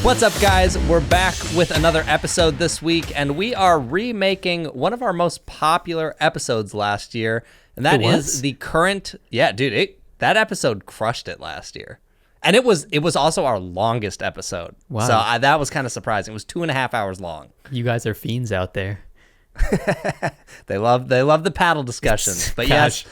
What's up, guys? We're back with another episode this week, and we are remaking one of our most popular episodes last year, and that is the current... Yeah, dude, that episode crushed it last year. And it was also our longest episode. Wow. So that was kind of surprising. It was 2.5 hours long. You guys are fiends out there. They love the paddle discussions. But yes,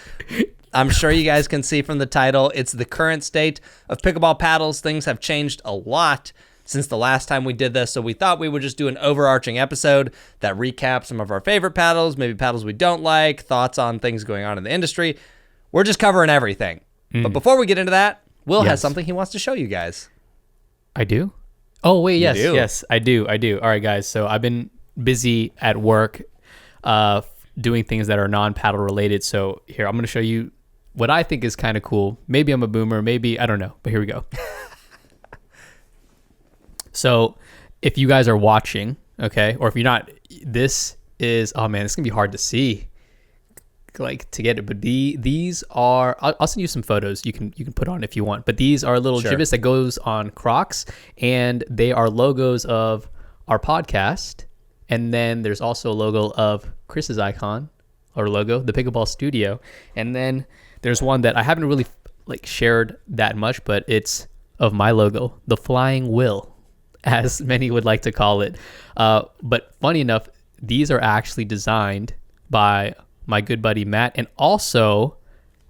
I'm sure you guys can see from the title, it's the current state of pickleball paddles. Things have changed a lot since the last time we did this, so we thought we would just do an overarching episode that recaps some of our favorite paddles, maybe paddles we don't like, thoughts on things going on in the industry. We're just covering everything. But before we get into that, Will has something he wants to show you guys. I do? Oh, wait, yes, do. yes, I do. All right, guys, so I've been busy at work doing things that are non-paddle related, so here, I'm going to show you what I think is kind of cool. Maybe I'm a boomer, maybe, I don't know, but here we go. So if you guys are watching, okay, or if you're not, this is, oh man, it's gonna be hard to see, like, to get it. But these are, I'll send you some photos you can put on if you want. But these are little jibbitz that goes on Crocs, and they are logos of our podcast. And then there's also a logo of Chris's icon or logo, the Pickleball Studio. And then there's one that I haven't really like shared that much, but it's of my logo, the Flying Will, as many would like to call it. But funny enough, these are actually designed by my good buddy Matt and also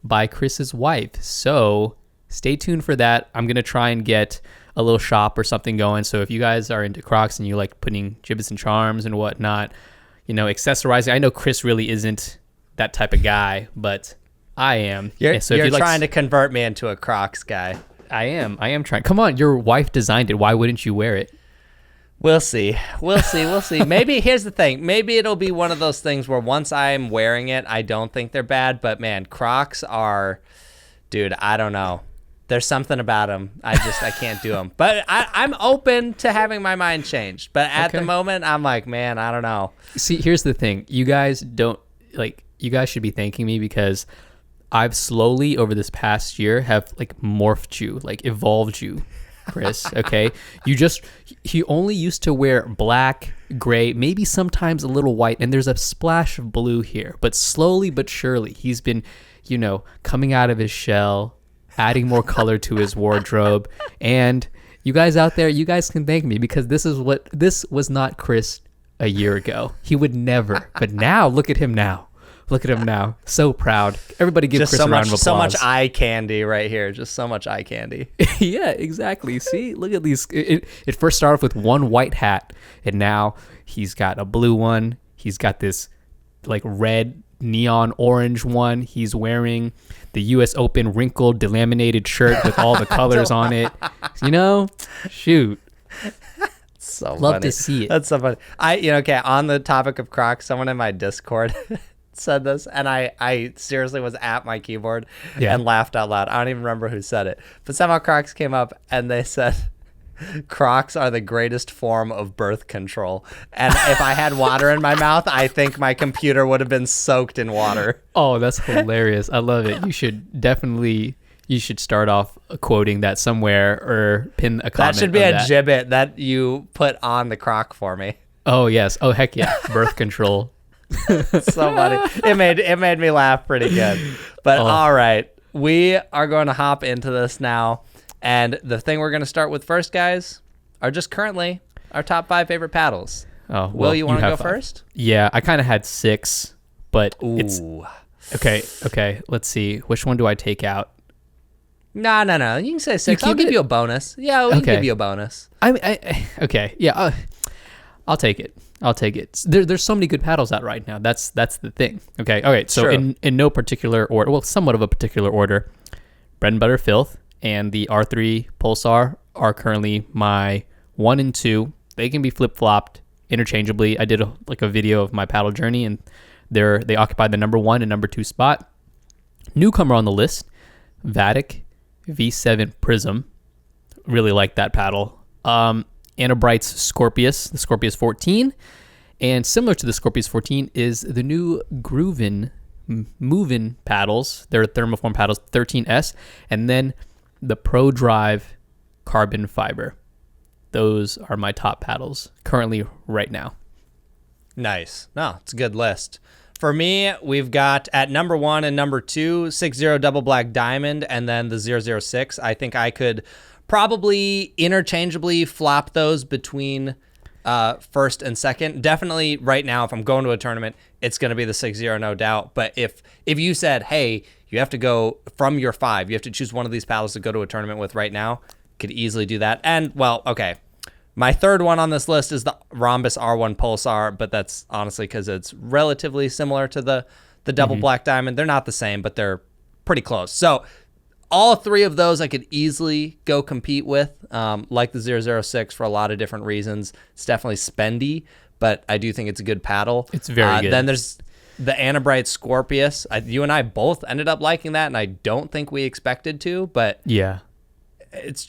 by Chris's wife. So stay tuned for that. I'm going to try and get a little shop or something going. So if you guys are into Crocs and you like putting jibbitz and charms and whatnot, you know, accessorizing. I know Chris really isn't that type of guy, but I am. You're you're trying to convert me into a Crocs guy. I am trying. Come on, your wife designed it. Why wouldn't you wear it? We'll see. Maybe, here's the thing. Maybe it'll be one of those things where once I'm wearing it, I don't think they're bad. But man, Crocs are, dude, I don't know. There's something about them. I can't do them. But I'm open to having my mind changed. But at the moment, I'm like, man, I don't know. See, here's the thing. You guys should be thanking me because I've slowly over this past year have like morphed you, like evolved you, Chris. Okay. He only used to wear black, gray, maybe sometimes a little white, and there's a splash of blue here, but slowly but surely he's been, you know, coming out of his shell, adding more color to his wardrobe. And you guys out there, you guys can thank me because this was not Chris a year ago. He would never, but now look at him now. Look at him now. So proud. Everybody give Chris a round of applause. So much eye candy right here. Just so much eye candy. Yeah, exactly. See, look at these. It first started off with one white hat, and now he's got a blue one. He's got this like red neon orange one. He's wearing the U.S. Open wrinkled delaminated shirt with all the colors on it. You know, shoot. So love funny to see it. That's so funny. Okay, on the topic of Crocs, someone in my Discord said this, and I seriously was at my keyboard and laughed out loud. I don't even remember who said it, but somehow Crocs came up and they said Crocs are the greatest form of birth control, and if I had water in my mouth, I think my computer would have been soaked in water. Oh, that's hilarious. I love it. You should start off quoting that somewhere or pin a comment. That should be a jibbit that you put on the Croc for me. Oh yes. Oh heck yeah. Birth control. So funny. It made me laugh pretty good. But all right, we are going to hop into this now. And the thing we're going to start with first, guys, are just currently our top 5 favorite paddles. Oh, well, Will, you want to go 5. first? Yeah, I kind of had 6, but it's Ooh. okay. Let's see. Which one do I take out? No. You can say 6. I'll give you a bonus. Yeah, we can give you a bonus. Okay. Yeah, I'll take it. There's so many good paddles out right now. That's the thing. Okay. All right. So in no particular order, well, somewhat of a particular order, Bread and Butter Filth and the R3 Pulsar are currently my 1 and 2. They can be flip-flopped interchangeably. I did a video of my paddle journey, and they occupy the number 1 and number 2 spot. Newcomer on the list, Vatic V7 Prism. Really like that paddle. Anna Bright's Scorpius, the Scorpius 14. And similar to the Scorpius 14 is the new Movin paddles. They're thermoform paddles, 13S. And then the Pro Drive carbon fiber. Those are my top paddles currently right now. Nice. No, it's a good list. For me, we've got at number 1 and number 2, 6-0 double black diamond, and then the 006. I think I could probably interchangeably flop those between first and second. Definitely right now, if I'm going to a tournament, it's going to be the 6-0, no doubt. But if you said, hey, you have to go from your 5, you have to choose one of these paddles to go to a tournament with right now, could easily do that. And, well, okay. My third one on this list is the Rhombus R1 Pulsar, but that's honestly because it's relatively similar to the double black diamond. They're not the same, but they're pretty close. So all 3 of those I could easily go compete with, like the 006 for a lot of different reasons. It's definitely spendy, but I do think it's a good paddle. It's very good. Then there's the Anabrite Scorpius. You and I both ended up liking that, and I don't think we expected to, but yeah, it's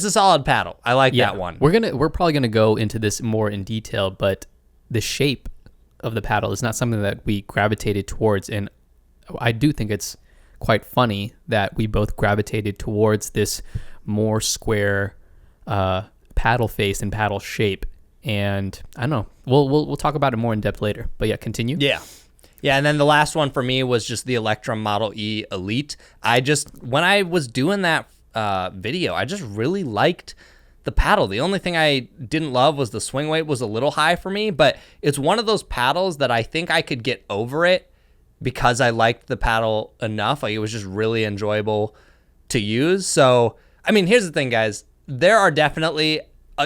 a solid paddle. I like that one. We're probably gonna go into this more in detail, but the shape of the paddle is not something that we gravitated towards, and I do think it's quite funny that we both gravitated towards this more square paddle face and paddle shape. And I don't know. We'll talk about it more in depth later. But yeah, continue. Yeah. And then the last one for me was just the Electrum Model E Elite. When I was doing that video, I just really liked the paddle. The only thing I didn't love was the swing weight was a little high for me, but it's one of those paddles that I think I could get over it because I liked the paddle enough. Like, it was just really enjoyable to use. So, I mean, here's the thing, guys. There are definitely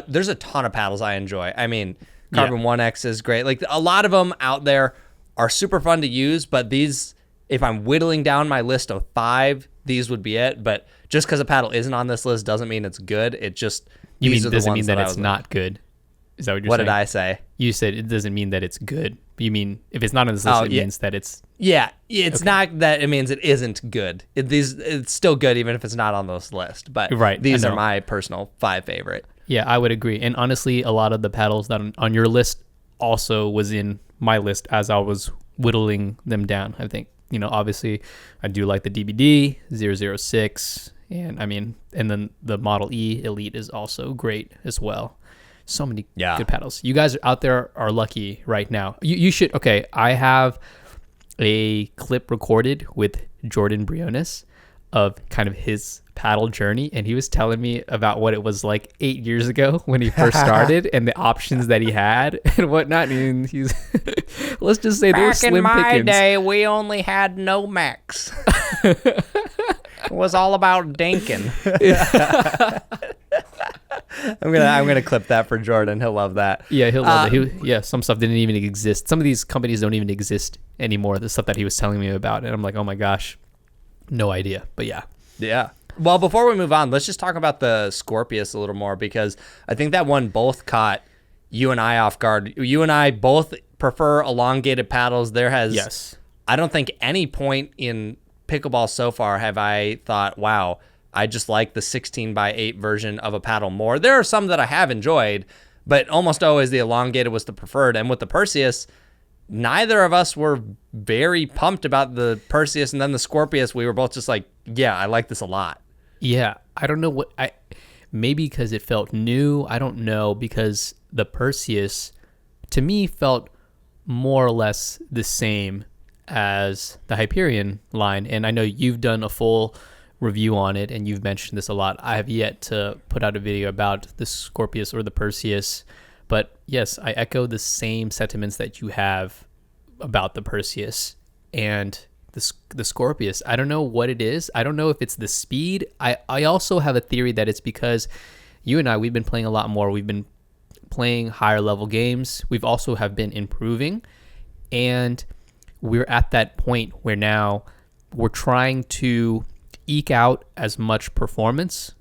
there's a ton of paddles I enjoy. I mean, Carbon 1X is great. Like, a lot of them out there are super fun to use, but these, if I'm whittling down my list of 5, these would be it. But just because a paddle isn't on this list doesn't mean it's good. It just doesn't mean that it's not good. Is that what you're saying? What did I say? You said it doesn't mean that it's good. You mean if it's not on this list, it means that it's... Yeah, it's not that it means it isn't good. It's still good even if it's not on this list. But these are my personal 5 favorite. Yeah, I would agree. And honestly, a lot of the paddles that are on your list also was in my list as I was whittling them down. I think, obviously I do like the DBD, 006, and then the Model E Elite is also great as well. So many good paddles. You guys out there are lucky right now. You should, okay, I have a clip recorded with Jordan Briones of kind of his paddle journey, and he was telling me about what it was like 8 years ago when he first started and the options that he had and whatnot. And he's let's just say they were slim pickings. Back in my day, we only had nomex. It was all about dinking. I'm gonna clip that for Jordan. He'll love that. Yeah, he'll love it. Some stuff didn't even exist. Some of these companies don't even exist anymore. The stuff that he was telling me about, and I'm like, oh my gosh, no idea. But yeah. Well, before we move on, let's just talk about the Scorpius a little more, because I think that one both caught you and I off guard. You and I both prefer elongated paddles. I don't think any point in pickleball so far have I thought, wow, I just like the 16x8 version of a paddle more. There are some that I have enjoyed, but almost always the elongated was the preferred. And with the Perseus, neither of us were very pumped about the Perseus, and then the Scorpius, we were both just like, yeah, I like this a lot. Yeah, I don't know maybe because it felt new. I don't know, because the Perseus to me felt more or less the same as the Hyperion line. And I know you've done a full review on it and you've mentioned this a lot. I have yet to put out a video about the Scorpius or the Perseus, but yes, I echo the same sentiments that you have about the Perseus and the Scorpius. I don't know what it is. I don't know if it's the speed. I also have a theory that it's because you and I, we've been playing a lot more. We've been playing higher level games. We've also have been improving, and we're at that point where now we're trying to eke out as much performance,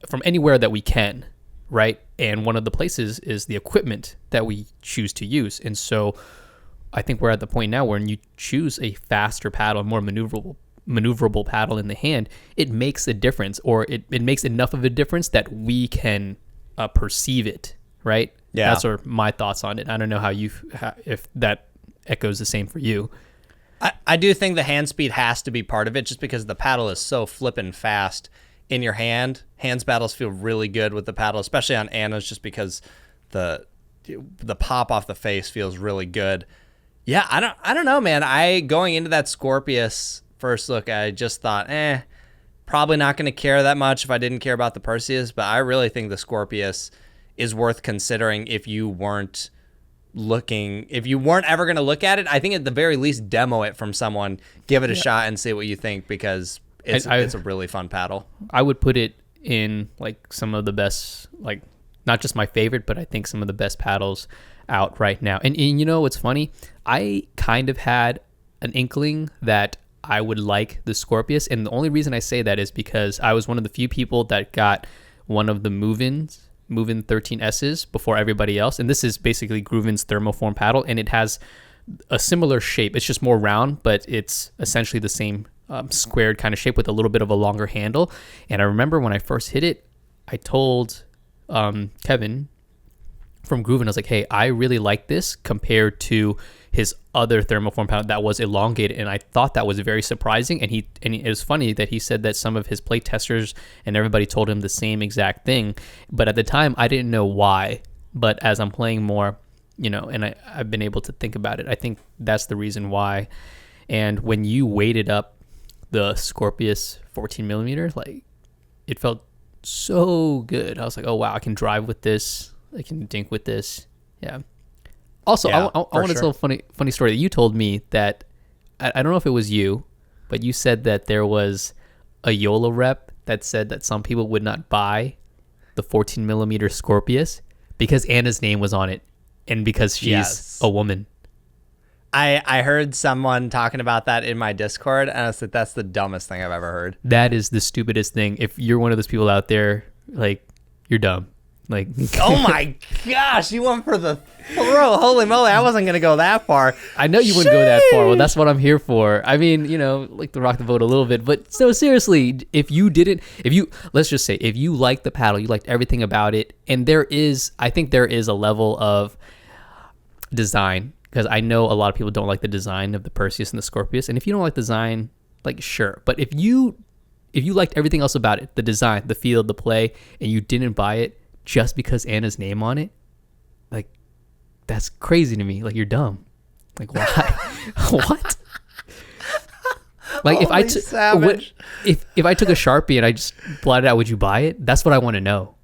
from anywhere that we can, right? And one of the places is the equipment that we choose to use. And so I think we're at the point now where when you choose a faster paddle, a more maneuverable paddle in the hand, it makes a difference, or it makes enough of a difference that we can perceive it, right? Yeah. That's sort of my thoughts on it. I don't know if that echoes the same for you. I do think the hand speed has to be part of it, just because the paddle is so flippin' fast. in your hand. Hands battles feel really good with the paddle, especially on Anna's, just because the pop off the face feels really good. Yeah, I don't know, man. Going into that Scorpius first look, I just thought, probably not going to care that much if I didn't care about the Perseus, but I really think the Scorpius is worth considering if you weren't ever going to look at it. I think at the very least demo it from someone, give it a shot and see what you think, because it's a really fun paddle. I would put it in like some of the best, like not just my favorite, but I think some of the best paddles out right now. And you know what's funny? I kind of had an inkling that I would like the Scorpius, and the only reason I say that is because I was one of the few people that got one of the Movin 13S's before everybody else, and this is basically Groovin's thermoform paddle, and it has a similar shape. It's just more round, but it's essentially the same squared kind of shape with a little bit of a longer handle. And I remember when I first hit it, I told Kevin from Groovin, I was like, hey, I really like this compared to his other thermoform paddle that was elongated, and I thought that was very surprising. And it was funny that he said that some of his play testers and everybody told him the same exact thing, but at the time I didn't know why. But as I'm playing more, and I've been able to think about it, I think that's the reason why. And when you weighted up the Scorpius 14 millimeter, like, it felt so good. I was like, oh wow, I can drive with this, I can dink with this. Yeah. Also, I want to tell a funny story that you told me that I don't know if it was you, but you said that there was a YOLO rep that said that some people would not buy the 14 millimeter Scorpius because Anna's name was on it and because she's a woman. I heard someone talking about that in my Discord, and I said that's the dumbest thing I've ever heard. That is the stupidest thing. If you're one of those people out there, like, you're dumb. Like, oh my gosh, you went for the throw. Holy moly, I wasn't going to go that far. I know you wouldn't go that far. Well, that's what I'm here for. I mean, like to rock the boat a little bit, but so seriously, let's just say, if you liked the paddle, you liked everything about it, and I think there is a level of design, because I know a lot of people don't like the design of the Perseus and the Scorpius, and if you don't like design, like, sure, but if you liked everything else about it, the design, the feel, the play, and you didn't buy it just because Anna's name on it, like, that's crazy to me. Like, you're dumb. Like, why? What? Like, if I took a Sharpie and I just blotted out, would you buy it? That's what I want to know.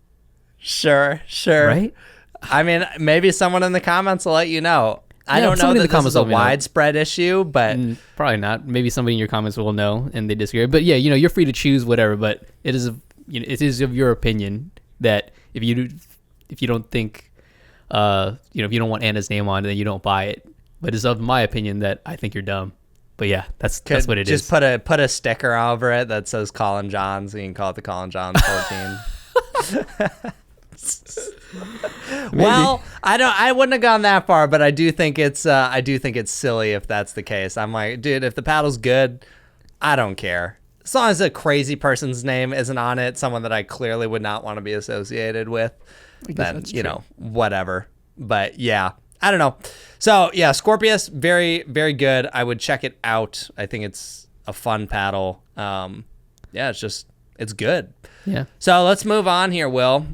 Sure. Right? I mean, maybe someone in the comments will let you know. I don't know that this is a widespread issue, but probably not. Maybe somebody in your comments will know and they disagree. But yeah, you're free to choose whatever. But it is of your opinion that if you don't think, if you don't want Anna's name on it, then you don't buy it. But it's of my opinion that I think you're dumb. But yeah, that's what it is. Just put a sticker over it that says Colin Johns. You can call it the Colin Johns 14. Well, I wouldn't have gone that far, but I do think it's silly if that's the case. I'm like, dude, if the paddle's good, I don't care. As long as a crazy person's name isn't on it, someone that I clearly would not want to be associated with, then, whatever. But yeah, I don't know. So yeah, Scorpius, very, very good. I would check it out. I think it's a fun paddle. Yeah, it's good. Yeah. So let's move on here, Will.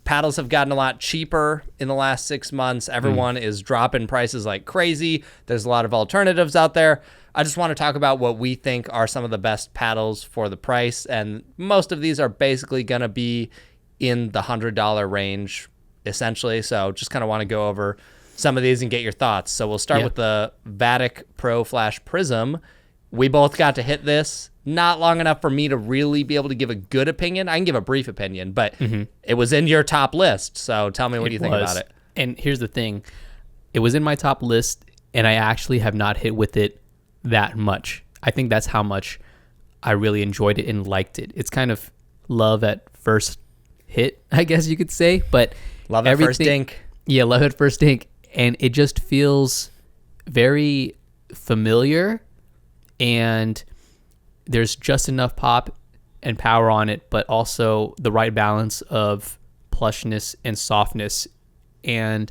Paddles have gotten a lot cheaper in the last 6 months. Everyone is dropping prices like crazy. There's a lot of alternatives out there. I just want to talk about what we think are some of the best paddles for the price. And most of these are basically going to be in the $100 range, essentially. So just kind of want to go over some of these and get your thoughts. So we'll start with the Vatic Pro Flash Prism. We both got to hit this. Not long enough for me to really be able to give a good opinion. I can give a brief opinion, but it was in your top list. So tell me what you think about it. And here's the thing. It was in my top list, and I actually have not hit with it that much. I think that's how much I really enjoyed it and liked it. It's kind of love at first hit, I guess you could say. But love at first dink. Yeah, love at first dink. And it just feels very familiar, and there's just enough pop and power on it, but also the right balance of plushness and softness. And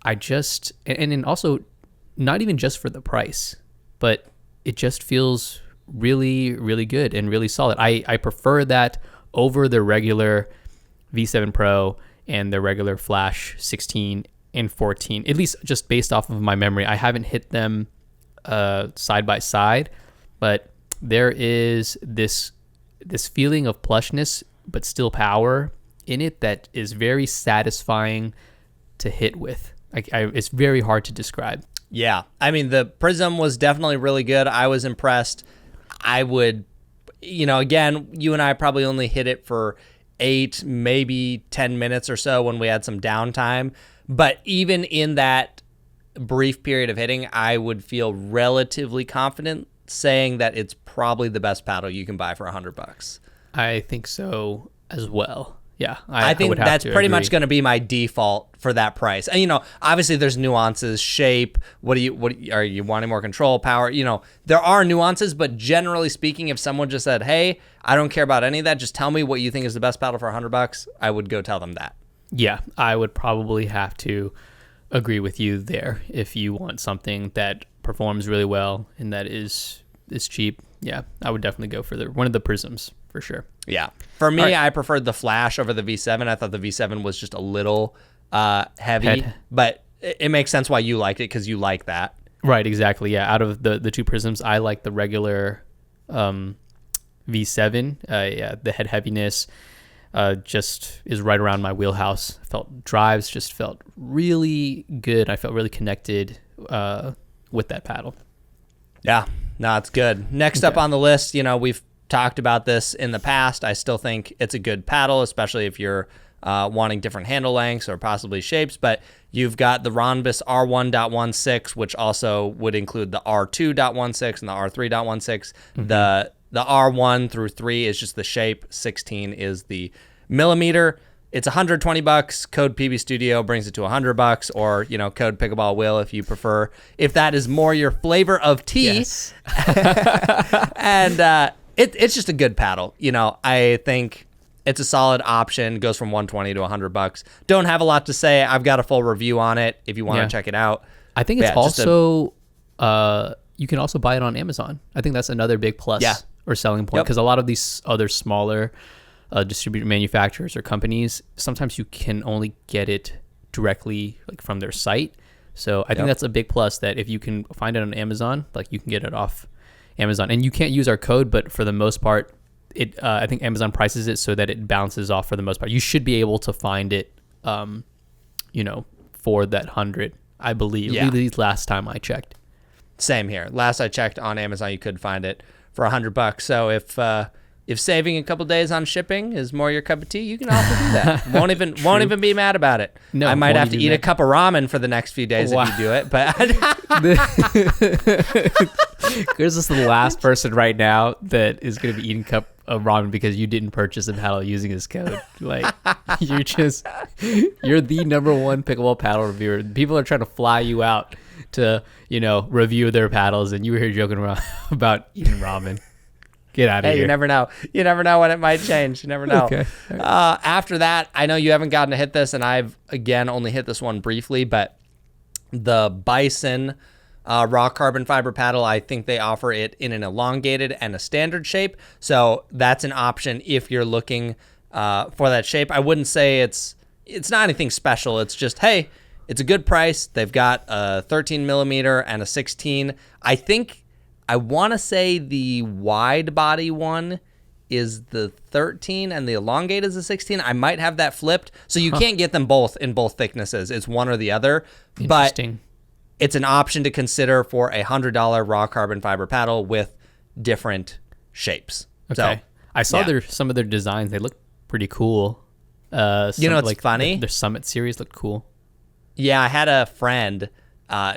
and also not even just for the price, but it just feels really, really good and really solid. I prefer that over the regular V7 Pro and the regular Flash 16 and 14, at least just based off of my memory. I haven't hit them side by side, but there is this feeling of plushness but still power in it that is very satisfying to hit with. It's very hard to describe. Yeah. I mean, the Prism was definitely really good. I was impressed. I would, again, you and I probably only hit it for 8, maybe 10 minutes or so when we had some downtime. But even in that brief period of hitting, I would feel relatively confident saying that it's probably the best paddle you can buy for $100. I think so as well. Yeah, I think that's pretty much going to be my default for that price. And obviously there's nuances, shape. What are you wanting more control, power? There are nuances, but generally speaking, if someone just said, "Hey, I don't care about any of that. Just tell me what you think is the best paddle for $100," I would go tell them that. Yeah, I would probably have to agree with you there. If you want something that performs really well and that is cheap, yeah, I would definitely go for one of the Prisms for sure. Yeah. For me, I preferred the Flash over the V7. I thought the V7 was just a little heavy, but it makes sense why you liked it because you like that. Right, exactly. Yeah, out of the two Prisms, I like the regular V7. Yeah, the head heaviness just is right around my wheelhouse. Drives just felt really good. I felt really connected with that paddle. Yeah, no, it's good. Next up on the list, we've talked about this in the past. I still think it's a good paddle, especially if you're wanting different handle lengths or possibly shapes. But you've got the Rhombus R1.16, which also would include the R2.16 and the R3.16. Mm-hmm. The R1 through 3 is just the shape. 16 is the millimeter. It's $120. Code PB Studio brings it to $100, or code Pickleball will if you prefer. If that is more your flavor of tea. Yes. And it's just a good paddle. I think it's a solid option. Goes from $120 to $100. Don't have a lot to say. I've got a full review on it if you want to check it out. I think it's also you can also buy it on Amazon. I think that's another big plus or selling point, because a lot of these other smaller distributor manufacturers or companies, sometimes you can only get it directly from their site. So I think that's a big plus, that if you can find it on Amazon, you can get it off Amazon, and you can't use our code, but for the most part, I think Amazon prices it so that it bounces off for the most part. You should be able to find it, for that 100, I believe. At least last time I checked. Same here. Last I checked on Amazon, you could find it for $100. So if saving a couple days on shipping is more your cup of tea, you can also do that. Won't even be mad about it. No, I might have to eat a cup of ramen for the next few days if you do it. But Chris is the last person right now that is going to be eating a cup of ramen because you didn't purchase a paddle using his code. You're the number one pickleball paddle reviewer. People are trying to fly you out to review their paddles, and you were here joking around about eating ramen. Get out of here. You never know. You never know when it might change. You never know. Okay. After that, I know you haven't gotten to hit this, and I've, again, only hit this one briefly, but the Bison raw carbon fiber paddle, I think they offer it in an elongated and a standard shape. So that's an option if you're looking for that shape. I wouldn't say it's not anything special. It's just, hey, it's a good price. They've got a 13 millimeter and a 16. I want to say the wide body one is the 13 and the elongate is the 16. I might have that flipped. So you can't get them both in both thicknesses. It's one or the other. Interesting. But it's an option to consider for a $100 raw carbon fiber paddle with different shapes. Okay. So, I saw some of their designs. They look pretty cool. It's funny. Their Summit series looked cool. Yeah, I had a friend,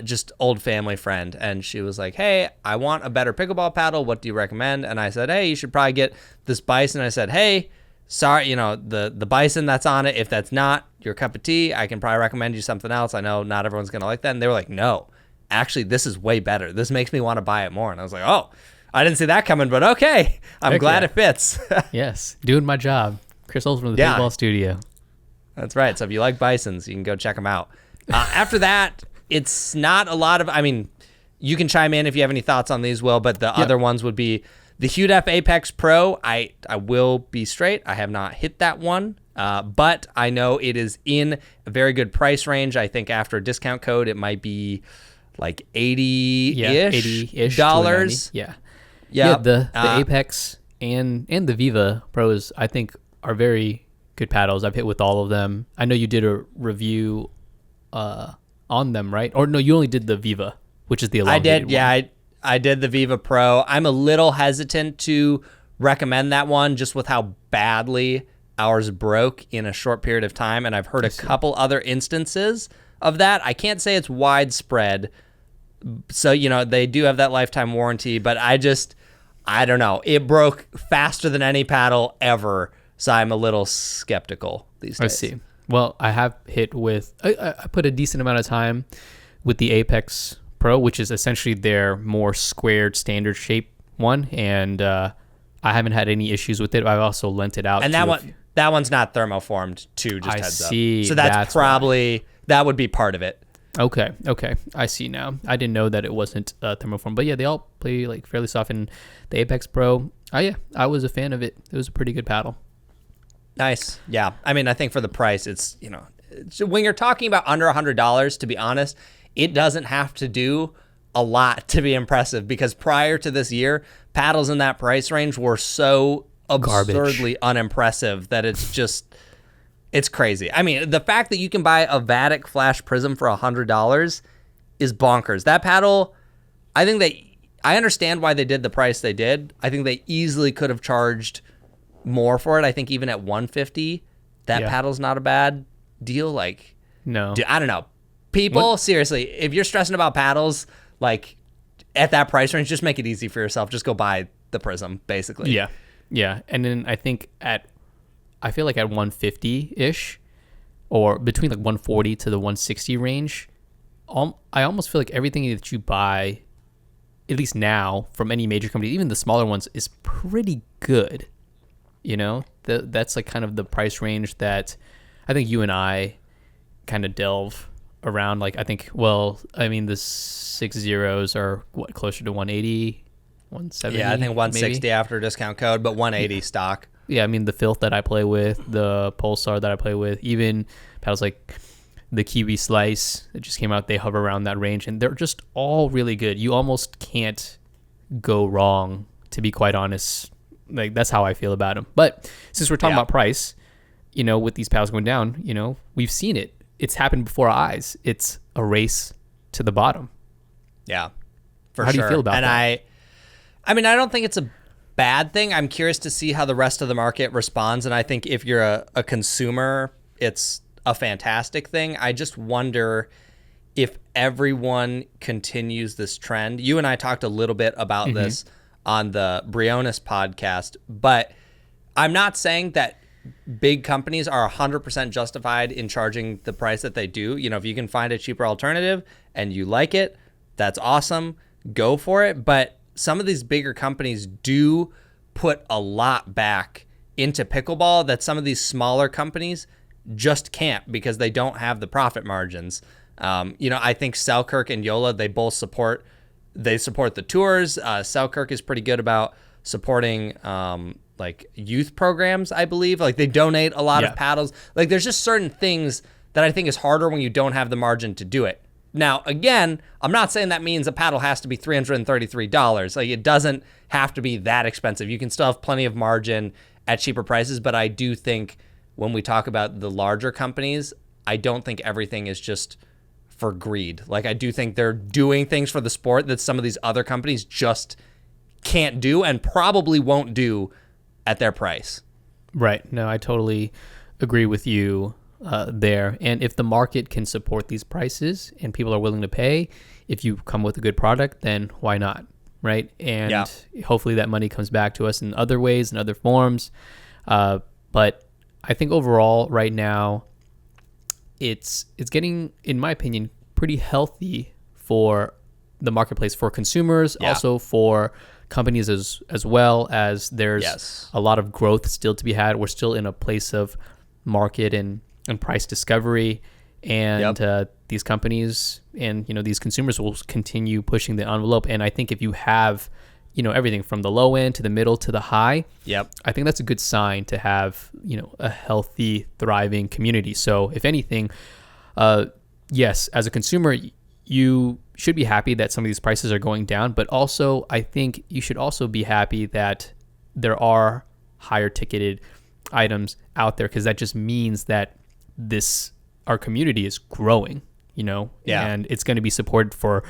just old family friend, and she was like, hey, I want a better pickleball paddle. What do you recommend? And I said, hey, you should probably get this Bison. I said, hey, sorry, the Bison that's on it, if that's not your cup of tea, I can probably recommend you something else. I know not everyone's going to like that. And they were like, no, actually, this is way better. This makes me want to buy it more. And I was like, oh, I didn't see that coming, but okay. I'm glad it fits. Yes, doing my job. Chris Olds from the Pickleball Studio. That's right. So if you like Bisons, you can go check them out. After that, it's not a lot of, you can chime in if you have any thoughts on these, Will, but the other ones would be The Hewed F Apex Pro, I will be straight. I have not hit that one, but I know it is in a very good price range. I think after a discount code, it might be like $80-ish dollars. Yeah. Yep. The Apex and the Viva Pros, I think, are very good paddles. I've hit with all of them. I know you did a review on them, right? Or no, you only did the Viva, which is the elongated one. Yeah, I did the Viva Pro. I'm a little hesitant to recommend that one just with how badly ours broke in a short period of time, and I've heard a couple other instances of that. I can't say it's widespread, so they do have that lifetime warranty, but I don't know. It broke faster than any paddle ever, so I'm a little skeptical these days. I see. Well, I have hit with I put a decent amount of time with the Apex Pro, which is essentially their more squared standard shape one, and I haven't had any issues with it. I've also lent it out. And that one's not thermoformed too, just heads up. So that's probably that would be part of it. Okay, I see now. I didn't know that it wasn't thermoform, but yeah, they all play like fairly soft. And the Apex Pro, I was a fan of it. It was a pretty good paddle. Nice. Yeah. I mean, I think for the price, it's when you're talking about under $100, to be honest, it doesn't have to do a lot to be impressive, because prior to this year, paddles in that price range were so absurdly unimpressive that it's crazy. I mean, the fact that you can buy a Vatic Flash Prism for $100 is bonkers. That paddle, I understand why they did the price they did. I think they easily could have charged more for it. I think even at $150, that paddle's not a bad deal. Like, no, dude, I don't know. People, seriously, if you're stressing about paddles, like at that price range, just make it easy for yourself. Just go buy the Prism, basically. Yeah. And then I feel like at 150-ish, or between like 140 to the 160 range, I almost feel like everything that you buy, at least now, from any major company, even the smaller ones, is pretty good. That's like kind of the price range that I think you and I kind of delve around. Like, I think, the 6 zeros are closer to 180, 170. Yeah, I think 160 maybe after discount code, but 180 stock. Yeah, I mean, the Filth that I play with, the Pulsar that I play with, even paddles like the Kiwi Slice that just came out, they hover around that range, and they're just all really good. You almost can't go wrong, to be quite honest. Like, that's how I feel about them. But since we're talking about price, with these paddles going down, we've seen it. It's happened before our eyes. It's a race to the bottom. Yeah, for sure. How do you feel about that? I mean, I don't think it's a bad thing. I'm curious to see how the rest of the market responds, and I think if you're a consumer, it's a fantastic thing. I just wonder if everyone continues this trend. You and I talked a little bit about this on the Briones podcast, but I'm not saying that big companies are 100% justified in charging the price that they do. If you can find a cheaper alternative and you like it, that's awesome. Go for it. But some of these bigger companies do put a lot back into pickleball that some of these smaller companies just can't, because they don't have the profit margins. I think Selkirk and Yola, they both support the tours. Selkirk is pretty good about supporting like youth programs, I believe. Like, they donate a lot of paddles. Like, there's just certain things that I think is harder when you don't have the margin to do it. Now, again, I'm not saying that means a paddle has to be $333. Like, it doesn't have to be that expensive. You can still have plenty of margin at cheaper prices, but I do think when we talk about the larger companies, I don't think everything is just for greed. Like, I do think they're doing things for the sport that some of these other companies just can't do and probably won't do at their price. Right. No, I totally agree with you there. And if the market can support these prices and people are willing to pay, if you come with a good product, then why not? Right. And hopefully that money comes back to us in other ways, in other forms. But I think overall right now, it's getting, in my opinion, pretty healthy for the marketplace, for consumers, also for companies as well, as there's a lot of growth still to be had. We're still in a place of market and price discovery, and these companies and these consumers will continue pushing the envelope. And I think if you have everything from the low end to the middle to the high. Yep. I think that's a good sign to have, a healthy, thriving community. So if anything, yes, as a consumer, you should be happy that some of these prices are going down, but also I think you should also be happy that there are higher ticketed items out there, because that just means that our community is growing, and it's going to be supported for,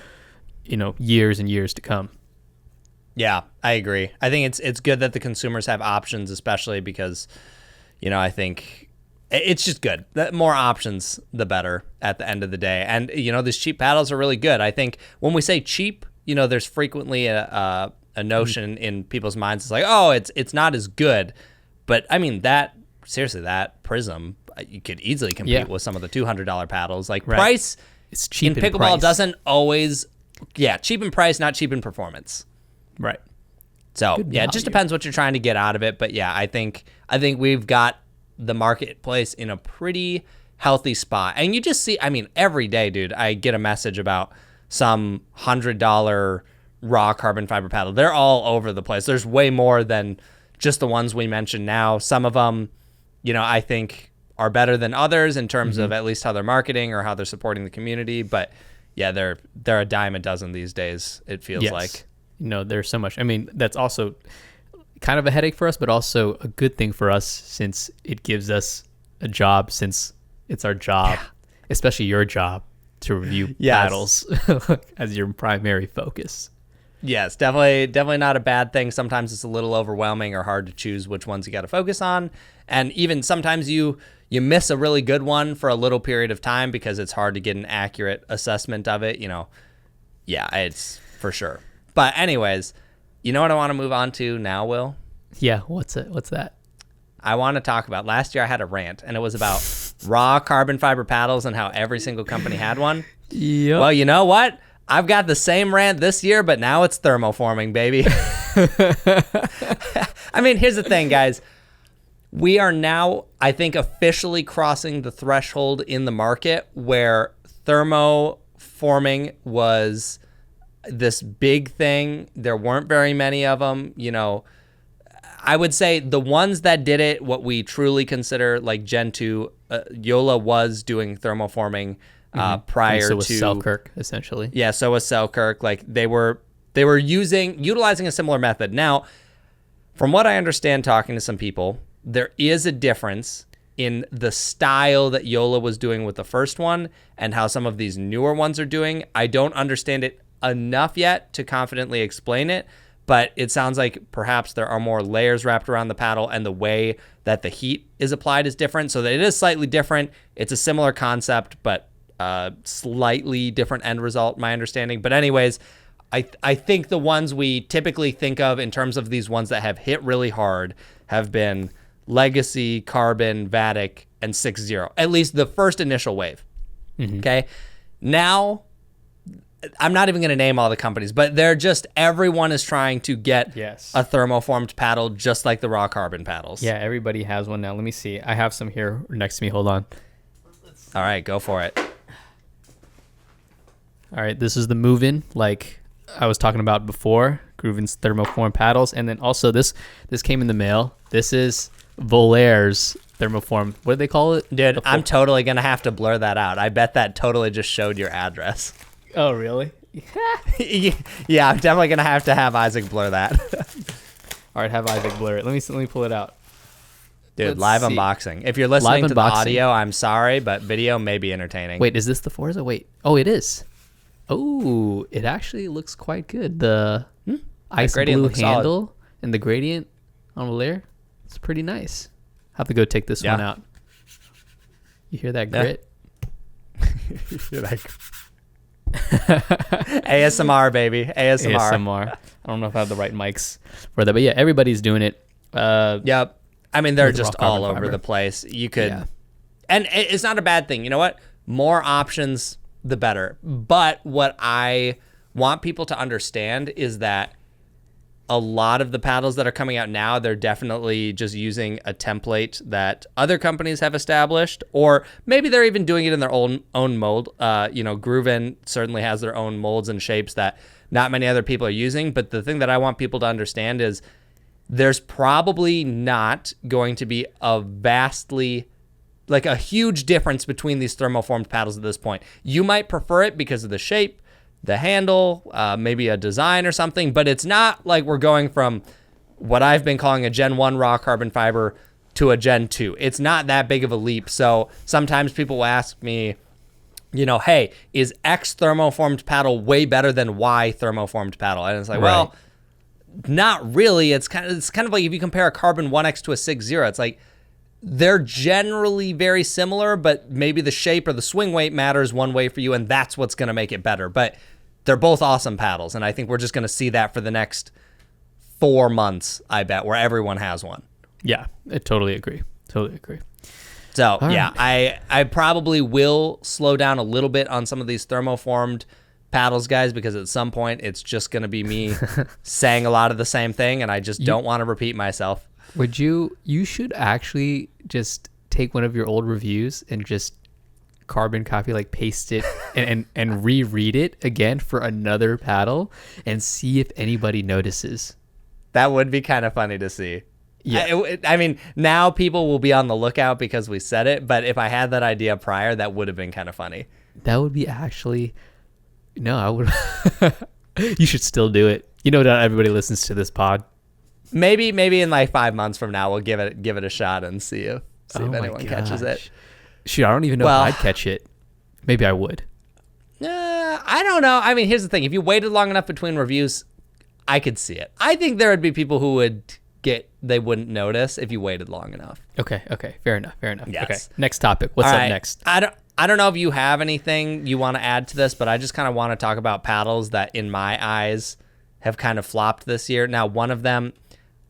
years and years to come. Yeah, I agree. I think it's good that the consumers have options, especially because, I think it's just good. The more options, the better at the end of the day. And, these cheap paddles are really good. I think when we say cheap, there's frequently a notion in people's minds. It's like, oh, it's not as good. But I mean, that Prism, you could easily compete with some of the $200 paddles. Like price, it's cheap in pickleball price. Doesn't always, cheap in price, not cheap in performance. Right. So it just depends what you're trying to get out of it. But yeah, I think we've got the marketplace in a pretty healthy spot. And you just see, every day, dude, I get a message about some $100 raw carbon fiber paddle. They're all over the place. There's way more than just the ones we mentioned now. Some of them, I think are better than others in terms of at least how they're marketing or how they're supporting the community. But yeah, they're a dime a dozen these days, it feels like. There's so much. That's also kind of a headache for us, but also a good thing for us, since it gives us a job, since it's our job, especially your job, to review paddles as your primary focus. Yes, definitely not a bad thing. Sometimes it's a little overwhelming or hard to choose which ones you got to focus on. And even sometimes you miss a really good one for a little period of time because it's hard to get an accurate assessment of it, Yeah, it's for sure. But anyways, you know what I want to move on to now, Will? Yeah, what's that? I want to talk about, last year I had a rant, and it was about raw carbon fiber paddles and how every single company had one. Yep. Well, you know what? I've got the same rant this year, but now it's thermoforming, baby. Here's the thing, guys. We are now, I think, officially crossing the threshold in the market where thermoforming was this big thing. There weren't very many of them. I would say the ones that did it, what we truly consider like Gen 2, Yola was doing thermoforming prior so was to Selkirk, essentially. Yeah, so was Selkirk. Like they were utilizing a similar method. Now, from what I understand talking to some people, there is a difference in the style that Yola was doing with the first one and how some of these newer ones are doing. I don't understand it enough yet to confidently explain it, but it sounds like perhaps there are more layers wrapped around the paddle and the way that the heat is applied is different, so that it is slightly different. It's a similar concept, but slightly different end result, my understanding. But anyways, I think the ones we typically think of in terms of these ones that have hit really hard have been Legacy, Carbon, Vatic, and 6-0, at least the first initial wave. Okay? Now, I'm not even going to name all the companies, but everyone is trying to get a thermoformed paddle just like the raw carbon paddles. Yeah, everybody has one now. Let me see. I have some here next to me. Hold on. All right, go for it. All right, this is the move-in, like I was talking about before, Grooven's thermoform paddles. And then also this came in the mail. This is Volaire's thermoform. What do they call it? Dude, I'm totally going to have to blur that out. I bet that totally just showed your address. Oh, really? Yeah, I'm definitely going to have Isaac blur that. All right, have Isaac blur it. Let me pull it out. Dude, live unboxing. If you're listening to the audio, I'm sorry, but video may be entertaining. Wait, is this the Forza? Wait. Oh, it is. Oh, it actually looks quite good. The ice blue handle and the gradient on the layer. It's pretty nice. Have to go take this one out. You hear that grit? You're like ASMR, baby. ASMR. I don't know if I have the right mics for that, but yeah, everybody's doing it. Yep. They're just all over the place. You could, and it's not a bad thing. You know what? More options, the better. But what I want people to understand is that a lot of the paddles that are coming out now, they're definitely just using a template that other companies have established, or maybe they're even doing it in their own mold. Grooven certainly has their own molds and shapes that not many other people are using. But the thing that I want people to understand is there's probably not going to be a huge difference between these thermoformed paddles at this point. You might prefer it because of the shape, the handle, maybe a design or something, but it's not like we're going from what I've been calling a Gen 1 raw carbon fiber to a Gen 2. It's not that big of a leap. So sometimes people will ask me, hey, is X thermoformed paddle way better than Y thermoformed paddle? And it's like, well, not really. It's kind of like if you compare a carbon 1X to a 6.0, it's like they're generally very similar, but maybe the shape or the swing weight matters one way for you, and that's what's going to make it better. But they're both awesome paddles, and I think we're just going to see that for the next 4 months, I bet, where everyone has one. Yeah, I totally agree. So, I probably will slow down a little bit on some of these thermoformed paddles, guys, because at some point it's just going to be me saying a lot of the same thing, and I just don't want to repeat myself. You should actually just take one of your old reviews and just carbon copy, like paste it and reread it again for another paddle and see if anybody notices. That would be kind of funny to see. Yeah. I mean, now people will be on the lookout because we said it, but if I had that idea prior, that would have been kind of funny. That would be actually... No, I would... You should still do it. Not everybody listens to this pod. Maybe in like 5 months from now, we'll give it a shot and see if anyone catches it. Shoot, I don't even know if I'd catch it. Maybe I would. I don't know. I mean, here's the thing. If you waited long enough between reviews, I could see it. I think there would be people who they wouldn't notice if you waited long enough. Okay. Fair enough. Yes. Okay. Next topic. What's up next? I don't know if you have anything you want to add to this, but I just kind of want to talk about paddles that in my eyes have kind of flopped this year. Now, one of them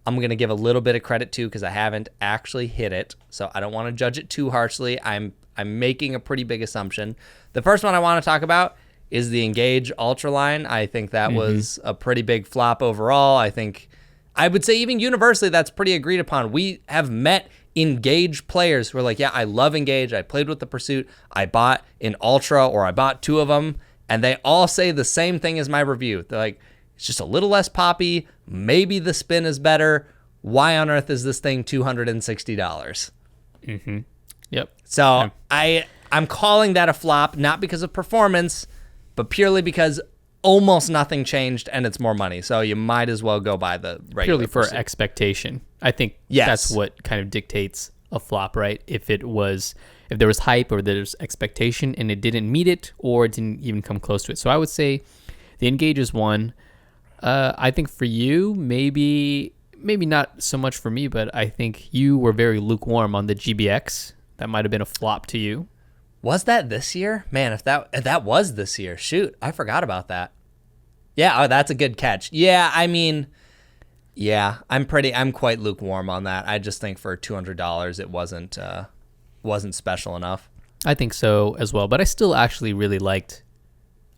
I'm going to give a little bit of credit to because I haven't actually hit it, so I don't want to judge it too harshly. I'm making a pretty big assumption. The first one I want to talk about is the Engage Ultra line. I think that was a pretty big flop overall. I would say even universally that's pretty agreed upon. We have met Engage players who are like, yeah, I love Engage. I played with the Pursuit. I bought an Ultra or I bought 2 of them, and they all say the same thing as my review. They're like, it's just a little less poppy. Maybe the spin is better. Why on earth is this thing $260? Yep. So I'm calling that a flop, not because of performance, but purely because almost nothing changed and it's more money. So you might as well go buy the regular purely for Pursuit. Expectation. I think that's what kind of dictates a flop, right? If there was hype or there's expectation and it didn't meet it or it didn't even come close to it. So I would say the Engage is one. I think for you, maybe not so much for me, but I think you were very lukewarm on the GBX. That might have been a flop to you. Was that this year? Man, if that was this year, shoot, I forgot about that. Yeah, that's a good catch. Yeah, I mean, I'm quite lukewarm on that. I just think for $200, it wasn't special enough. I think so as well, but I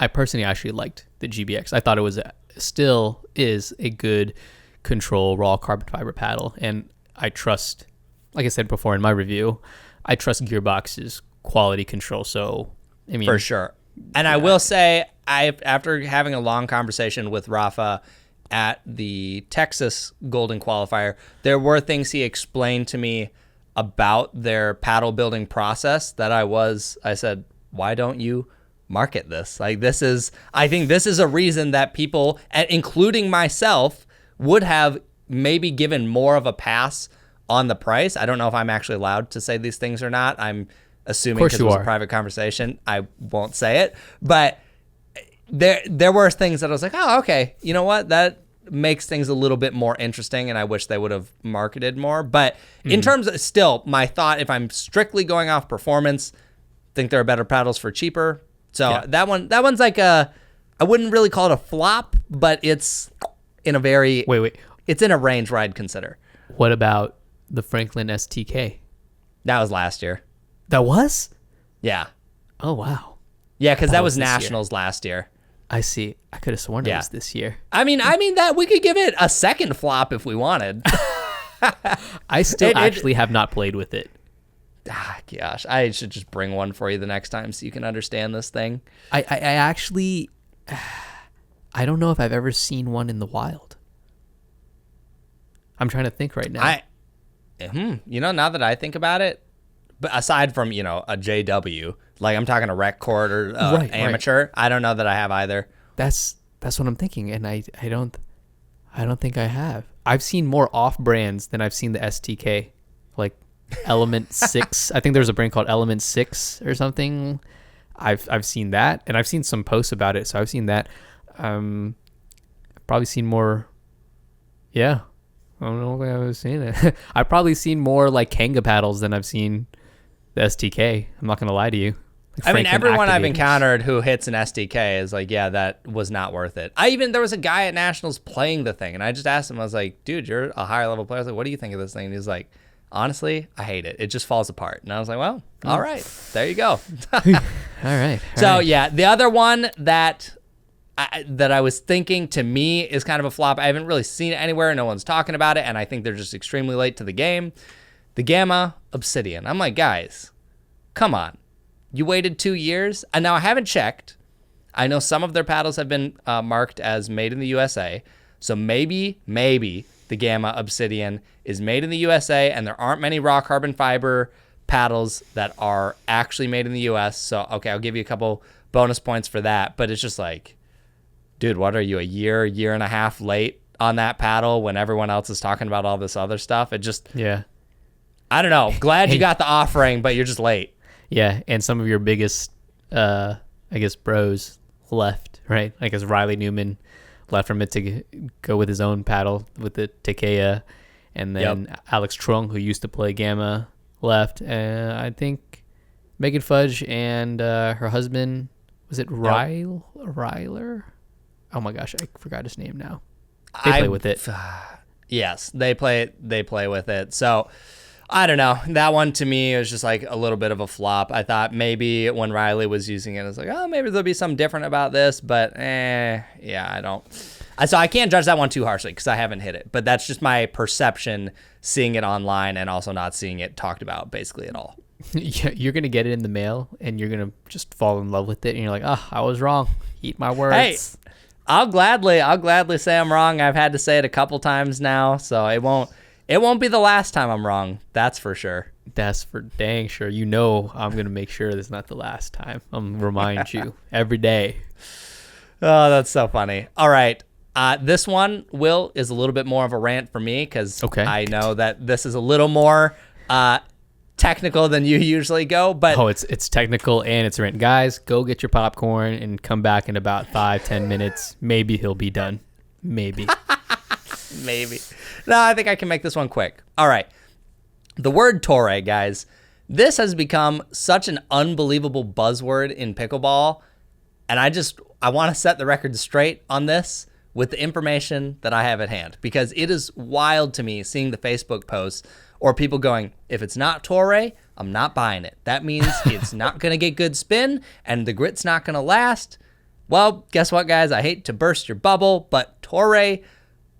personally actually liked the GBX. I thought it still is a good control raw carbon fiber paddle, and I trust, like I said before in my review, I trust Gearbox's quality control. So I mean, for sure. And I will say, after having a long conversation with Rafa at the Texas Golden Qualifier, there were things he explained to me about their paddle building process that I said, why don't you market this? I think this is a reason that people, including myself, would have maybe given more of a pass on the price. I don't know if I'm actually allowed to say these things or not. I'm assuming because it was a private conversation, I won't say it. But there were things that I was like, oh, okay, you know what? That makes things a little bit more interesting, and I wish they would have marketed more. But in terms of, still, my thought, if I'm strictly going off performance, think there are better paddles for cheaper. So that one's like I wouldn't really call it a flop, but it's in a very... Wait. It's in a range where I'd consider. What about the Franklin STK? That was last year. That was? Yeah. Oh, wow. Yeah, because that was Nationals last year. I see. I could have sworn it was this year. I mean that we could give it a second flop if we wanted. I still actually have not played with it. Gosh, I should just bring one for you the next time so you can understand this thing. I actually, I don't know if I've ever seen one in the wild. I'm trying to think right now. Now that I think about it, but aside from, a JW, like I'm talking a rec court or amateur, right. I don't know that I have either. That's what I'm thinking, and I don't think I have. I've seen more off brands than I've seen the STK, like Element 6. I think there's a brand called Element 6 or something. I've seen that, and I've seen some posts about it, so I've seen that. I've probably seen more. Yeah, I don't know if I've seen it. I've probably seen more like Kanga paddles than I've seen the STK. I'm not gonna lie to you. Like everyone I've encountered who hits an STK is like, yeah, that was not worth it. There was a guy at Nationals playing the thing, and I just asked him, I was like, dude, you're a higher level player. I was like, what do you think of this thing? And he's like, honestly, I hate it. It just falls apart. And I was like, well, all right, there you go. All right. Yeah, the other one that I was thinking to me is kind of a flop. I haven't really seen it anywhere. No one's talking about it, and I think they're just extremely late to the game. The Gamma Obsidian. I'm like, guys, come on. You waited 2 years? And now I haven't checked. I know some of their paddles have been marked as made in the USA. So maybe the Gamma Obsidian is made in the USA, and there aren't many raw carbon fiber paddles that are actually made in the US. So, okay, I'll give you a couple bonus points for that. But it's just like, dude, what are you, a year and a half late on that paddle when everyone else is talking about all this other stuff? It just, yeah. I don't know. Glad you got the offering, but you're just late. Yeah, and some of your biggest, bros left, right? I guess Riley Newman left from it to go with his own paddle with the Takea, and then Alex Trung, who used to play Gamma, left. I think Megan Fudge and her husband, was it Ryler? Oh my gosh, I forgot his name now. They play with it. Yes, they play with it. So I don't know. That one to me was just like a little bit of a flop. I thought maybe when Riley was using it, I was like, oh, maybe there'll be something different about this. But I don't. So I can't judge that one too harshly because I haven't hit it. But that's just my perception seeing it online and also not seeing it talked about basically at all. You're going to get it in the mail and you're going to just fall in love with it. And you're like, oh, I was wrong. Eat my words. Hey, I'll gladly say I'm wrong. I've had to say it a couple times now. So it won't be the last time I'm wrong. That's for sure. That's for dang sure. I'm going to make sure this is not the last time. I'm going to remind you every day. Oh, that's so funny. All right. This one, Will, is a little bit more of a rant for me because I know that this is a little more technical than you usually go. But it's technical and it's a rant. Guys, go get your popcorn and come back in about 5-10 minutes. Maybe he'll be done. Maybe. Maybe. No, I think I can make this one quick. All right. The word Toray, guys. This has become such an unbelievable buzzword in pickleball. And I want to set the record straight on this with the information that I have at hand. Because it is wild to me seeing the Facebook posts or people going, if it's not Toray, I'm not buying it. That means it's not going to get good spin and the grit's not going to last. Well, guess what, guys? I hate to burst your bubble, but Toray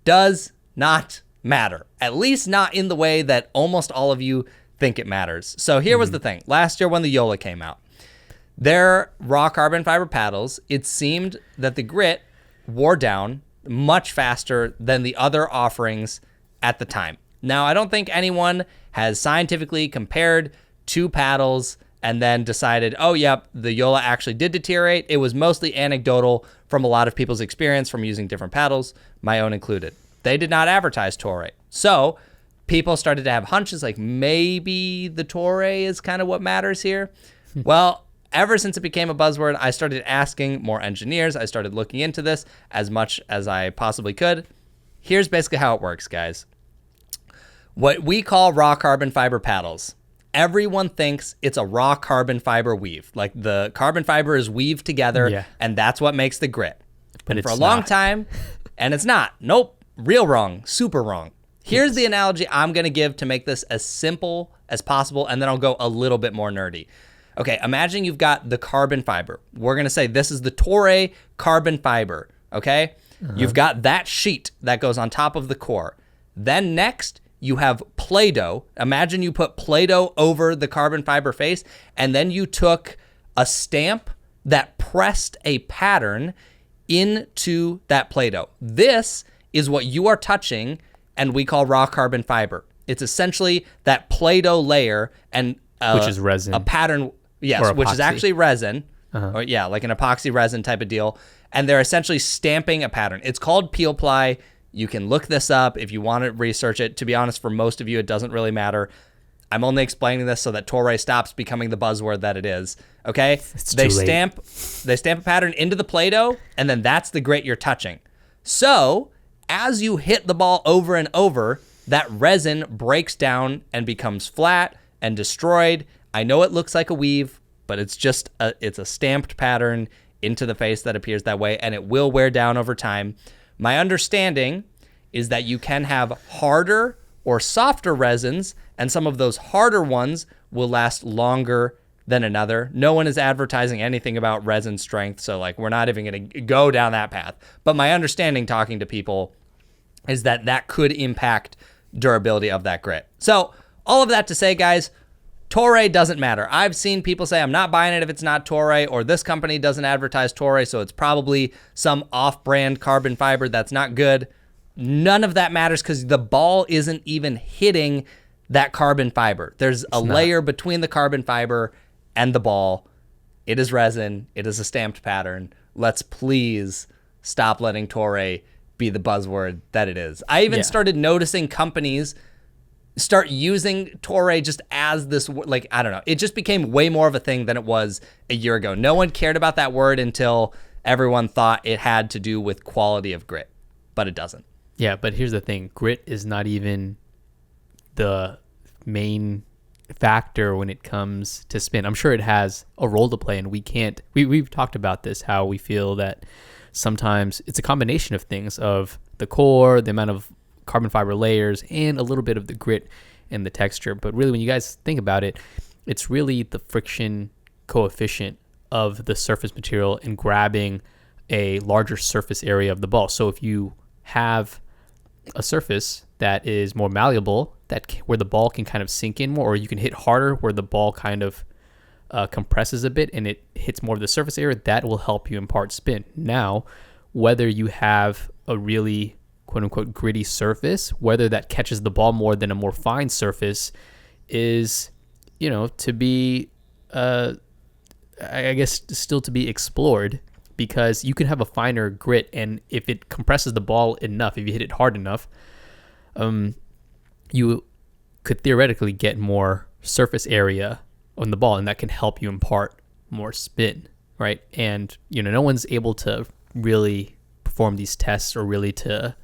does not matter, at least not in the way that almost all of you think it matters. So here was the thing. Last year when the Yola came out, their raw carbon fiber paddles, it seemed that the grit wore down much faster than the other offerings at the time. Now, I don't think anyone has scientifically compared two paddles and then decided, oh, yep, the Yola actually did deteriorate. It was mostly anecdotal from a lot of people's experience from using different paddles, my own included. They did not advertise Toray. So people started to have hunches like maybe the Toray is kind of what matters here. Well, ever since it became a buzzword, I started asking more engineers. I started looking into this as much as I possibly could. Here's basically how it works, guys. What we call raw carbon fiber paddles. Everyone thinks it's a raw carbon fiber weave. Like the carbon fiber is weaved together and that's what makes the grit. But for a long time, and it's not. Nope. Real wrong. Super wrong. Here's the analogy I'm going to give to make this as simple as possible, and then I'll go a little bit more nerdy. Okay, imagine you've got the carbon fiber. We're going to say this is the Toray carbon fiber, okay? You've got that sheet that goes on top of the core. Then next, you have Play-Doh. Imagine you put Play-Doh over the carbon fiber face, and then you took a stamp that pressed a pattern into that Play-Doh. This is what you are touching, and we call raw carbon fiber. It's essentially that Play-Doh layer and which is resin. A pattern, yes, which is actually resin, or yeah, like an epoxy resin type of deal. And they're essentially stamping a pattern. It's called peel ply. You can look this up if you want to research it. To be honest, for most of you, it doesn't really matter. I'm only explaining this so that Toray stops becoming the buzzword that it is. Okay, they stamp a pattern into the Play-Doh, and then that's the grit you're touching. So as you hit the ball over and over, that resin breaks down and becomes flat and destroyed. I know it looks like a weave, but it's just it's a stamped pattern into the face that appears that way, and it will wear down over time. My understanding is that you can have harder or softer resins, and some of those harder ones will last longer than another. No one is advertising anything about resin strength, so like we're not even going to go down that path. But my understanding talking to people is that that could impact durability of that grit. So all of that to say, guys, Toray doesn't matter. I've seen people say, I'm not buying it if it's not Toray, or this company doesn't advertise Toray, so it's probably some off-brand carbon fiber that's not good. None of that matters because the ball isn't even hitting that carbon fiber. There's a layer between the carbon fiber and the ball. It is resin. It is a stamped pattern. Let's please stop letting Toray be the buzzword that it is. I even started noticing companies start using Toray just as this, like, I don't know. It just became way more of a thing than it was a year ago. No one cared about that word until everyone thought it had to do with quality of grit, but it doesn't. Yeah, but here's the thing. Grit is not even the main factor when it comes to spin. I'm sure it has a role to play, and we've talked about this, how we feel that sometimes it's a combination of things, of the core, the amount of carbon fiber layers, and a little bit of the grit and the texture. But really, when you guys think about it, it's really the friction coefficient of the surface material and grabbing a larger surface area of the ball. So if you have a surface that is more malleable, where the ball can kind of sink in more, or you can hit harder where the ball kind of compresses a bit and it hits more of the surface area, that will help you impart spin. Now, whether you have a really quote unquote gritty surface, whether that catches the ball more than a more fine surface is, to be, I guess, still to be explored, because you can have a finer grit, and if it compresses the ball enough, if you hit it hard enough, you could theoretically get more surface area on the ball, and that can help you impart more spin, right? And, no one's able to really perform these tests or really to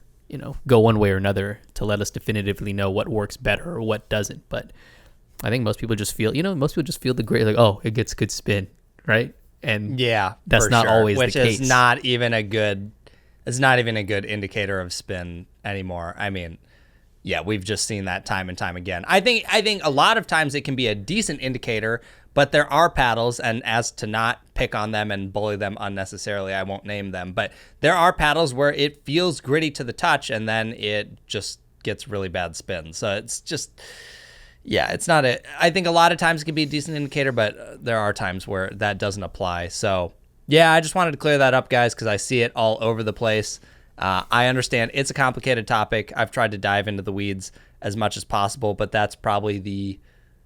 go one way or another to let us definitively know what works better or what doesn't. But I think most people just feel, the grit, like, oh, it gets good spin, right? And yeah, that's not always the case. Which is not even a good indicator of spin anymore. I mean, yeah, we've just seen that time and time again. I think a lot of times it can be a decent indicator, but there are paddles, and as to not pick on them and bully them unnecessarily, I won't name them, but there are paddles where it feels gritty to the touch and then it just gets really bad spin. So it's just, yeah, it's not I think a lot of times it can be a decent indicator, but there are times where that doesn't apply. So yeah, I just wanted to clear that up, guys, because I see it all over the place. I understand it's a complicated topic. I've tried to dive into the weeds as much as possible, but that's probably the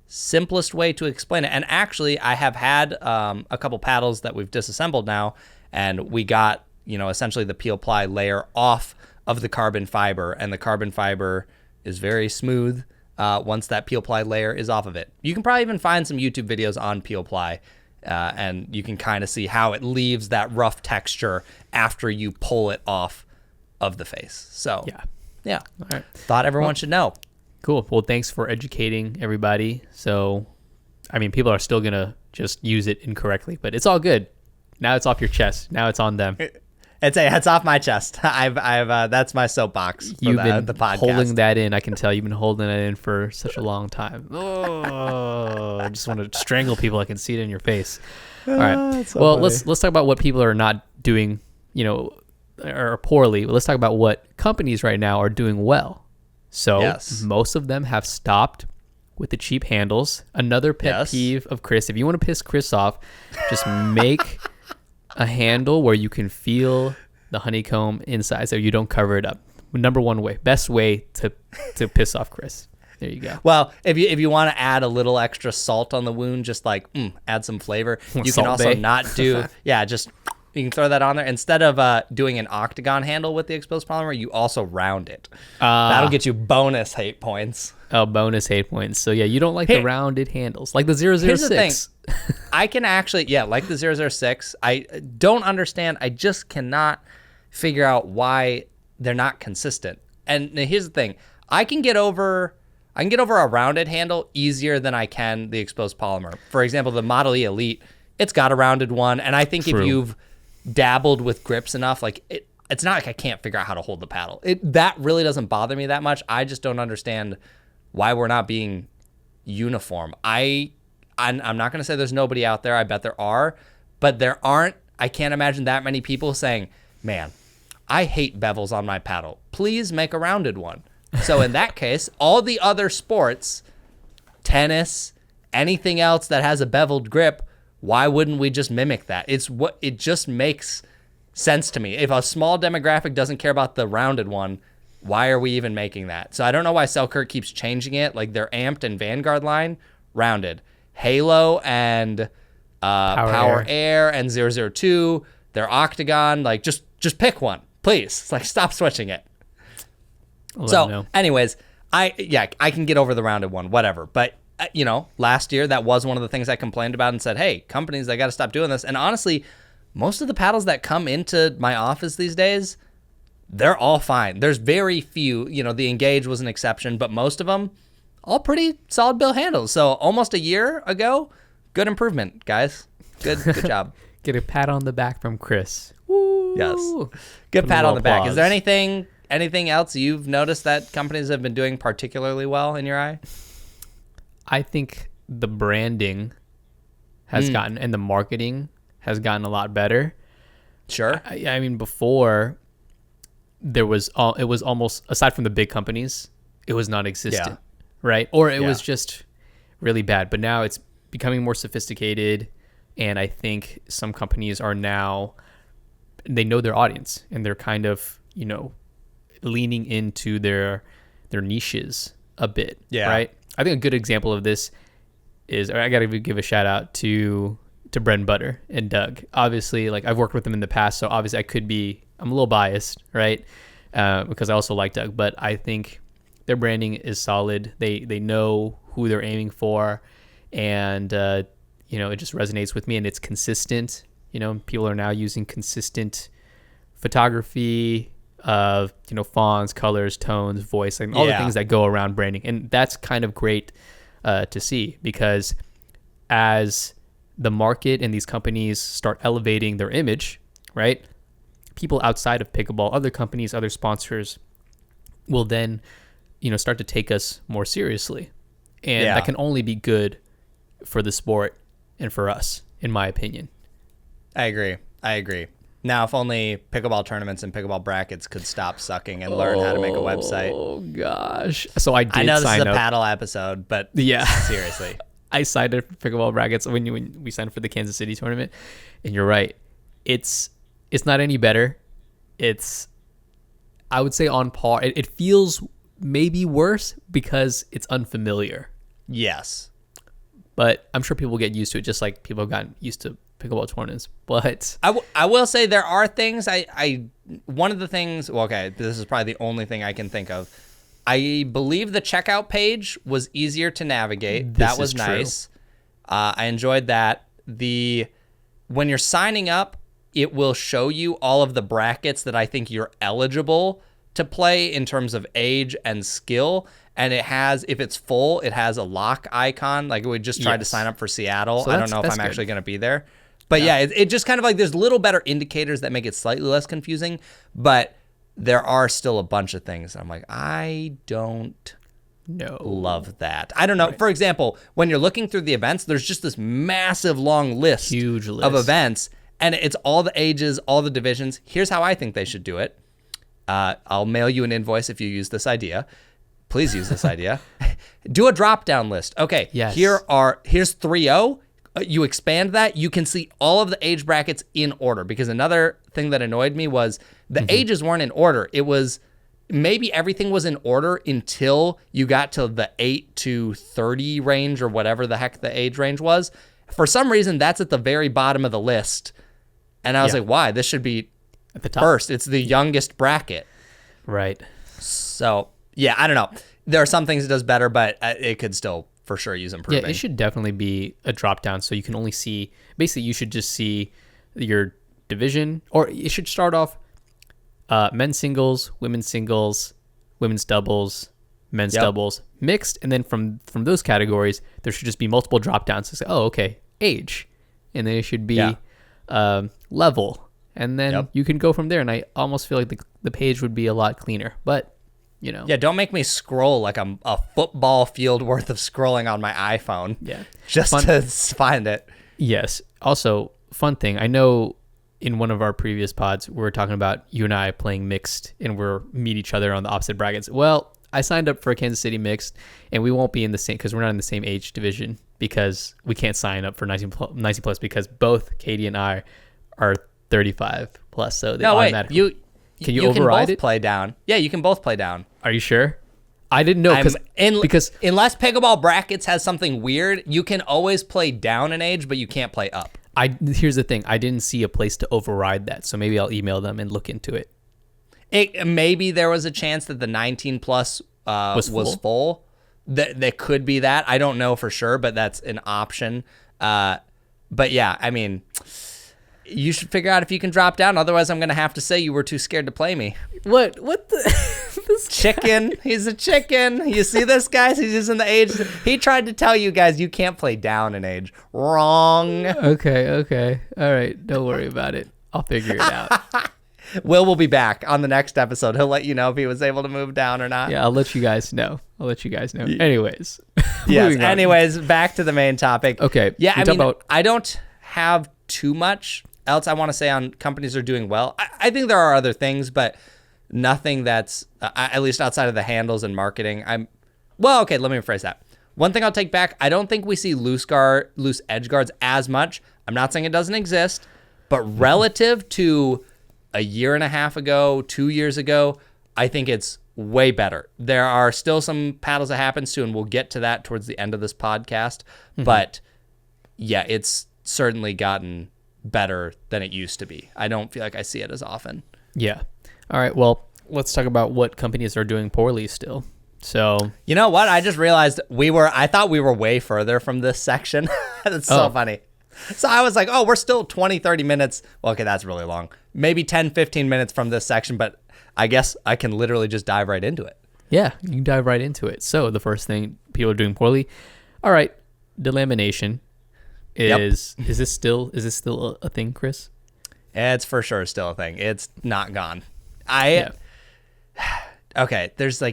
simplest way to explain it. And actually, I have had a couple paddles that we've disassembled now, and we got, essentially the peel ply layer off of the carbon fiber, and the carbon fiber is very smooth once that peel ply layer is off of it. You can probably even find some YouTube videos on peel ply, and you can kind of see how it leaves that rough texture after you pull it off of the face. So yeah. All right. Thought everyone should know. Cool. Well, thanks for educating everybody. So, I mean, people are still going to just use it incorrectly, but it's all good. Now it's off your chest. Now it's on them. It's off my chest. I've that's my soapbox for You've been the podcast. holding that in. I can tell you've been holding that in for such a long time. Oh, I just want to strangle people. I can see it in your face. All right. So Well, funny. let's talk about what people are not doing, or poorly. Let's talk about what companies right now are doing well. So Yes. most of them have stopped with the cheap handles. Another pet Yes. peeve of Chris. If you want to piss Chris off, just make a handle where you can feel the honeycomb inside so you don't cover it up. Number one way, best way to piss off Chris. There you go. Well, if you want to add a little extra salt on the wound, just like add some flavor, you can Salt also Bae. not do just you can throw that on there instead of doing an octagon handle with the exposed polymer. You also round it. That'll get you bonus hate points. Oh, bonus hate points. So yeah, you don't like the Here- rounded handles, like the 006. Here's the thing. I can actually, like the 006, I don't understand. I just cannot figure out why they're not consistent. And here's the thing. I can get over a rounded handle easier than I can the exposed polymer. For example, the Model E Elite, it's got a rounded one. And I think True. if you've dabbled with grips enough, like it's not like I can't figure out how to hold the paddle. That really doesn't bother me that much. I just don't understand why we're not being uniform. I'm not going to say there's nobody out there. I bet there are, but there aren't. I can't imagine that many people saying, man, I hate bevels on my paddle. Please make a rounded one. So in that case, all the other sports, tennis, anything else that has a beveled grip, why wouldn't we just mimic that? It just makes sense to me. If a small demographic doesn't care about the rounded one, why are we even making that? So I don't know why Selkirk keeps changing it. Like their Amped and Vanguard line, rounded. Halo and Power Air and 002, their Octagon, like just pick one, please. It's like stop switching it. Anyways, I can get over the rounded one, whatever. But last year that was one of the things I complained about and said, hey, companies, they got to stop doing this. And honestly, most of the paddles that come into my office these days, they're all fine. There's very few, the Engage was an exception, but most of them, all pretty solid bill handles. So almost a year ago, good improvement, guys. Good job. Get a pat on the back from Chris. Woo. Yes. Good pat on the back. Is there anything else you've noticed that companies have been doing particularly well in your eye? I think the branding has gotten, and the marketing has gotten a lot better. Sure. I mean, before it was almost, aside from the big companies, it was non-existent, right? Or it was just really bad. But now it's becoming more sophisticated, and I think some companies are now, they know their audience, and they're kind of, leaning into their niches a bit, right? I think a good example of this is, I got to give a shout out to Bread and Butter and Doug. Obviously, like I've worked with them in the past, so obviously I'm a little biased, right? Because I also like Doug, but I think their branding is solid. They know who they're aiming for, and it just resonates with me, and it's consistent. People are now using consistent photography of fonts, colors, tones, voice, and all the things that go around branding, and that's kind of great to see, because as the market and these companies start elevating their image, right, people outside of pickleball, other companies, other sponsors will then start to take us more seriously, and that can only be good for the sport and for us, in my opinion. I agree. Now, if only pickleball tournaments and pickleball brackets could stop sucking and learn how to make a website. Oh gosh! So I know this is a up. paddle episode, but seriously, I signed up for pickleball brackets when we signed for the Kansas City tournament, and you're right. It's not any better. It's, I would say, on par. It feels maybe worse because it's unfamiliar. Yes, but I'm sure people get used to it, just like people have gotten used to pickleball tournaments. But I will say there are things one of the things, this is probably the only thing I can think of. I believe the checkout page was easier to navigate. That was nice. I enjoyed that. When you're signing up, it will show you all of the brackets that I think you're eligible to play in terms of age and skill. And it has, if it's full, it has a lock icon. Like we just tried to sign up for Seattle. So I don't know if I'm actually going to be there. But yeah, it just kind of like there's little better indicators that make it slightly less confusing, but there are still a bunch of things I'm like, I don't love that. I don't know. Right. For example, when you're looking through the events, there's just this massive long list of events, and it's all the ages, all the divisions. Here's how I think they should do it. I'll mail you an invoice if you use this idea. Please use this idea. Do a drop-down list. Okay, yes. Here's 3-0. You expand that, you can see all of the age brackets in order, because another thing that annoyed me was the ages weren't in order. It was maybe everything was in order until you got to the 8 to 30 range or whatever the heck the age range was. For some reason, that's at the very bottom of the list. And I was like, why? This should be at the top. First. It's the youngest bracket. Right. So, yeah, I don't know. There are some things it does better, but it could still for sure use improving. Yeah, it should definitely be a drop down, so you can only see, basically you should just see your division, or it should start off men's singles, women's doubles, men's doubles, mixed, and then from those categories, there should just be multiple drop downs to say, oh, okay, age, and then it should be level, and then you can go from there, and I almost feel like the page would be a lot cleaner, but you know. Yeah, don't make me scroll like a football field worth of scrolling on my iPhone. Yeah. Just to find it. Yes. Also, fun thing. I know in one of our previous pods, we were talking about you and I playing mixed and we're meet each other on the opposite brackets. Well, I signed up for a Kansas City mixed and we won't be in the same, because we're not in the same age division, because we can't sign up for 90 plus because both Katie and I are 35 plus. So they automatically... Can you override both play down. Yeah, you can both play down. Are you sure? I didn't know because unless Pickleball Brackets has something weird, you can always play down in age, but you can't play up. Here's the thing. I didn't see a place to override that, so maybe I'll email them and look into it. Maybe there was a chance that the 19 plus was full. That could be that. I don't know for sure, but that's an option. But yeah, I mean... You should figure out if you can drop down. Otherwise, I'm going to have to say you were too scared to play me. What the... this chicken. He's a chicken. You see this, guys? He's using the age. He tried to tell you guys you can't play down in age. Wrong. Okay. All right. Don't worry about it. I'll figure it out. Will be back on the next episode. He'll let you know if he was able to move down or not. Yeah, I'll let you guys know. Anyways. Yes. Anyways, back to the main topic. Okay. Yeah, I mean, I don't have too much else I want to say on companies that are doing well. I think there are other things, but nothing that's at least outside of the handles and marketing. Okay, let me rephrase that. One thing I'll take back, I don't think we see loose edge guards as much. I'm not saying it doesn't exist, but relative to a year and a half ago, 2 years ago, I think it's way better. There are still some paddles that happens to, and we'll get to that towards the end of this podcast. But yeah, it's certainly gotten better than it used to be. I don't feel like I see it as often. Yeah. All right. Well, let's talk about what companies are doing poorly still. So, you know what? I just realized I thought we were way further from this section. That's so funny. So I was like, oh, we're still 20, 30 minutes. Well, okay, that's really long. Maybe 10, 15 minutes from this section, but I guess I can literally just dive right into it. Yeah, you can dive right into it. So the first thing people are doing poorly. All right. Delamination. Is this still a thing, Chris? It's for sure still a thing. It's not gone. Okay, there's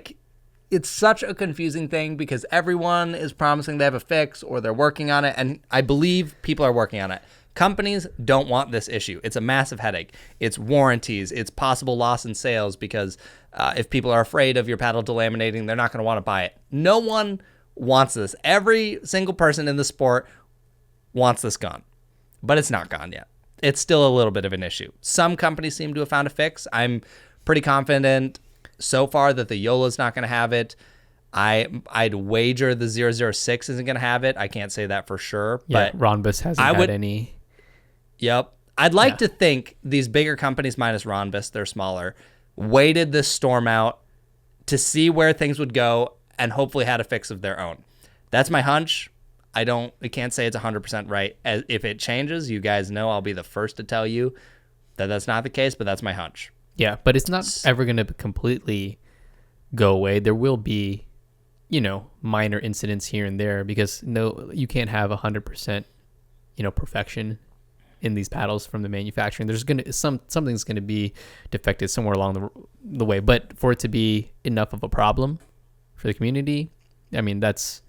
it's such a confusing thing because everyone is promising they have a fix or they're working on it, and I believe people are working on it. Companies don't want this issue. It's a massive headache. It's warranties. It's possible loss in sales because if people are afraid of your paddle delaminating, they're not going to want to buy it. No one wants this. Every single person in the sport wants this gone, but it's not gone yet. It's still a little bit of an issue. Some companies seem to have found a fix. I'm pretty confident so far that the YOLO's not going to have it. I'd wager the 006 isn't going to have it. I can't say that for sure. Yeah, but Ronbus hasn't had any. Yep. I'd like to think these bigger companies, minus Ronbus, they're smaller, waited this storm out to see where things would go and hopefully had a fix of their own. That's my hunch. I can't say it's 100% right. If it changes, you guys know I'll be the first to tell you that that's not the case, but that's my hunch. Yeah, but it's not ever going to completely go away. There will be, minor incidents here and there because you can't have 100%, perfection in these paddles from the manufacturing. There's gonna something's gonna be defective somewhere along the way. But for it to be enough of a problem for the community, I mean,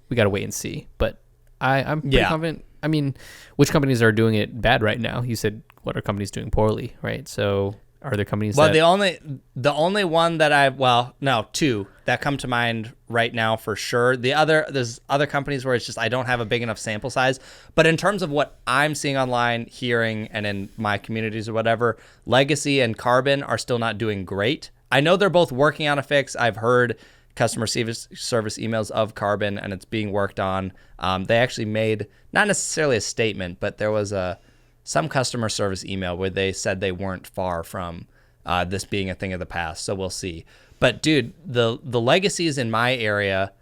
we gotta wait and see. But I'm pretty confident. I mean, which companies are doing it bad right now? You said what are companies doing poorly, right? So are there companies? Well, the only one that two that come to mind right now for sure. There's other companies where it's just I don't have a big enough sample size. But in terms of what I'm seeing online, hearing, and in my communities or whatever, Legacy and Carbon are still not doing great. I know they're both working on a fix. I've heard customer service emails of Carbon, and it's being worked on. They actually made not necessarily a statement, but there was some customer service email where they said they weren't far from this being a thing of the past. So we'll see. But dude, the legacies in my area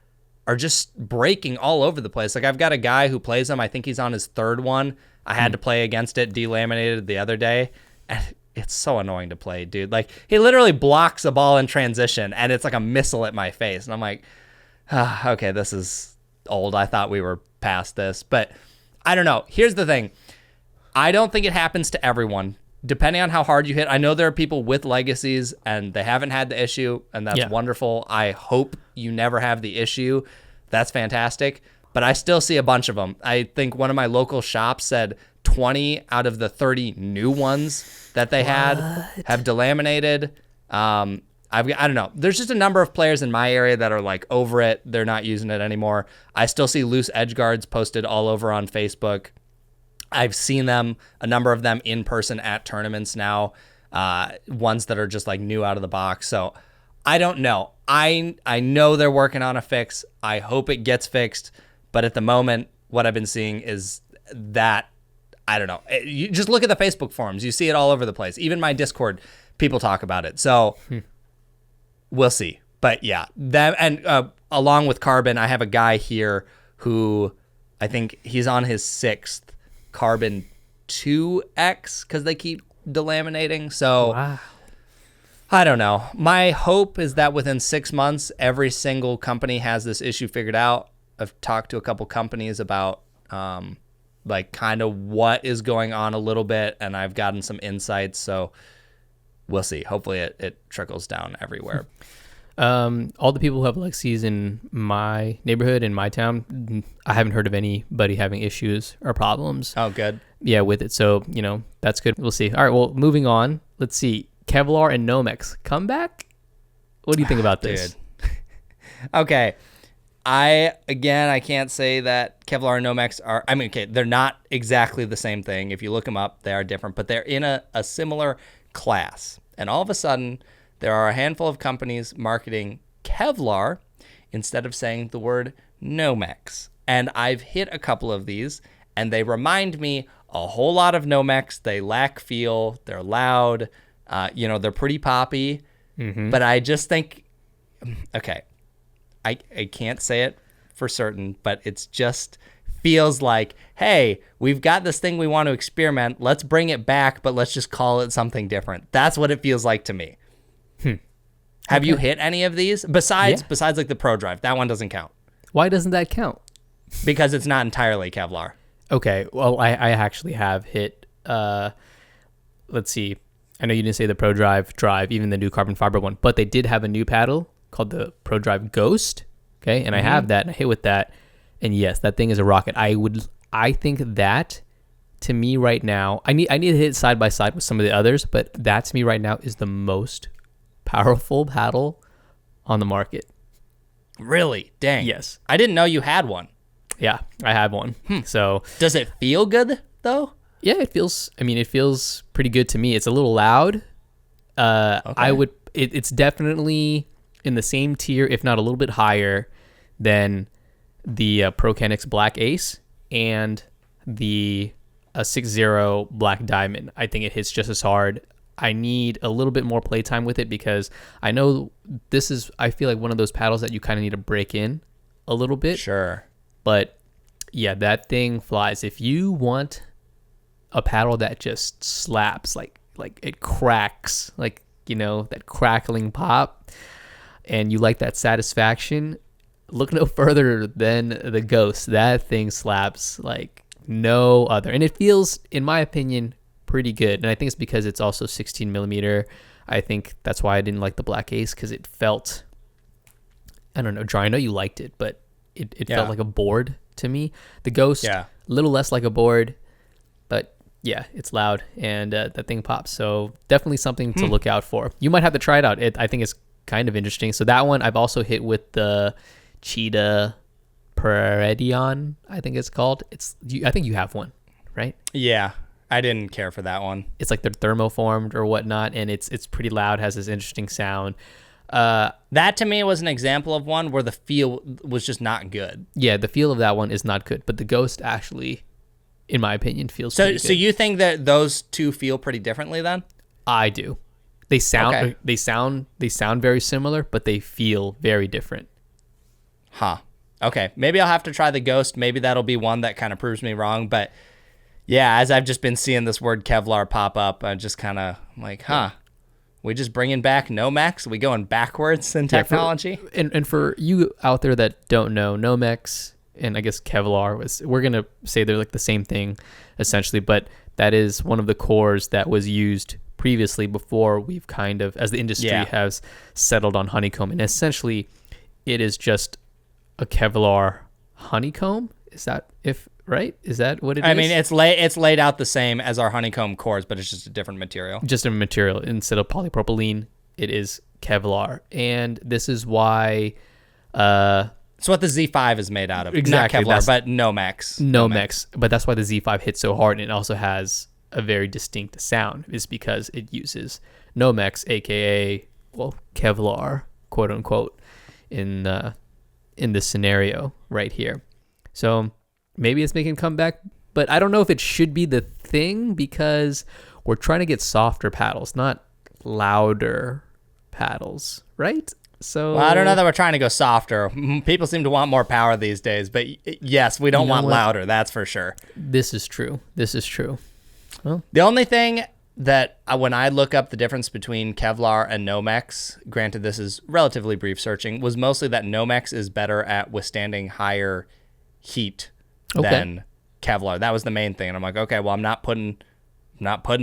are just breaking all over the place. Like I've got a guy who plays them. I think he's on his third one. I had to play against it delaminated the other day. And it's so annoying to play, dude. Like he literally blocks a ball in transition and it's like a missile at my face. And I'm like, okay, this is old. I thought we were past this, but I don't know. Here's the thing. I don't think it happens to everyone, depending on how hard you hit. I know there are people with legacies and they haven't had the issue, and that's wonderful. I hope you never have the issue. That's fantastic. But I still see a bunch of them. I think one of my local shops said 20 out of the 30 new ones that they had have delaminated. I don't know. There's just a number of players in my area that are like over it. They're not using it anymore. I still see loose edge guards posted all over on Facebook. I've seen them, a number of them in person at tournaments now, ones that are just like new out of the box. So I don't know. I know they're working on a fix. I hope it gets fixed. But at the moment, what I've been seeing is that, I don't know. You just look at the Facebook forums. You see it all over the place. Even my Discord, people talk about it. So we'll see. But yeah, along with Carbon, I have a guy here who I think he's on his 6th Carbon 2X because they keep delaminating. So wow. I don't know. My hope is that within 6 months, every single company has this issue figured out. I've talked to a couple companies about like kind of what is going on a little bit, and I've gotten some insights. So we'll see. Hopefully it trickles down everywhere. All the people who have Lexies in my neighborhood, in my town, I haven't heard of anybody having issues or problems. Oh, good. Yeah, with it. So, that's good. We'll see. All right, well, moving on. Let's see. Kevlar and nomex. Comeback? What do you think about this? Okay. I can't say that Kevlar and nomex are, they're not exactly the same thing. If you look them up, they are different, but they're in a similar class. And all of a sudden, there are a handful of companies marketing Kevlar instead of saying the word nomex. And I've hit a couple of these, and they remind me a whole lot of nomex. They lack feel. They're loud. They're pretty poppy. Mm-hmm. But I just think, okay, I can't say it for certain, but it's just feels like, hey, we've got this thing we want to experiment. Let's bring it back, but let's just call it something different. That's what it feels like to me. Have you hit any of these besides like the Pro Drive? That one doesn't count. Why doesn't that count? Because it's not entirely Kevlar. Okay, well, I actually have hit. Let's see. I know you didn't say the Pro Drive, even the new carbon fiber one, but they did have a new paddle called the Pro Drive Ghost. Okay, and I have that, and I hit with that, and yes, that thing is a rocket. I think that to me right now, I need to hit it side by side with some of the others, but that to me right now is the most powerful paddle on the market. Really? Dang. Yes. I didn't know you had one. Yeah, I have one. So does it feel good though? Yeah, it feels pretty good to me. It's a little loud. Okay. It's definitely in the same tier, if not a little bit higher than the Procanix Black Ace and the 6.0 Black Diamond. I think it hits just as hard. I need a little bit more playtime with it because I know I feel like one of those paddles that you kind of need to break in a little bit. Sure. But yeah, that thing flies. If you want a paddle that just slaps, like it cracks, like, that crackling pop, and you like that satisfaction, look no further than the Ghost. That thing slaps like no other. And it feels, in my opinion, pretty good. And I think it's because it's also 16 millimeter. I think that's why I didn't like the Black Ace, because it felt, I don't know, dry. I know you liked it, but it felt like a board to me. The Ghost, a little less like a board, but yeah, it's loud and that thing pops. So definitely something to look out for. You might have to try it out. I think it's kind of interesting. So that one I've also hit with the Cheetah Peridion, I think it's called. I think you have one, right? Yeah, I didn't care for that one. It's like they're thermoformed or whatnot, and it's pretty loud, has this interesting sound. That to me was an example of one where the feel was just not good. Yeah, the feel of that one is not good, but the Ghost actually, in my opinion, feels pretty good. So you think that those two feel pretty differently then? I do. They sound very similar, but they feel very different. Huh. Okay. Maybe I'll have to try the Ghost. Maybe that'll be one that kind of proves me wrong. But yeah, as I've just been seeing this word Kevlar pop up, I just kind of like, we just bringing back nomex? We going backwards in technology? And for you out there that don't know, nomex and I guess Kevlar, we're going to say they're like the same thing essentially, but that is one of the cores that was used previously before we've kind of, as the industry has settled on honeycomb. And essentially it is just a Kevlar honeycomb. Is that what it is? I mean, it's laid out the same as our honeycomb cores, but it's just a different material. Just a material. Instead of polypropylene, it is Kevlar. And this is why... it's what the Z5 is made out of. Exactly. Not Kevlar, but nomex. Nomex. But that's why the Z5 hits so hard, and it also has a very distinct sound, is because it uses nomex, aka, well, Kevlar, quote unquote, in this scenario right here. So maybe it's making a comeback, but I don't know if it should be the thing, because we're trying to get softer paddles, not louder paddles, right? So well, I don't know that we're trying to go softer. People seem to want more power these days, but yes, we don't want louder. That's for sure. This is true. Well, the only thing that when I look up the difference between Kevlar and nomex, granted this is relatively brief searching, was mostly that nomex is better at withstanding higher heat than Kevlar. That was the main thing. And I'm like, okay, well, I'm not putting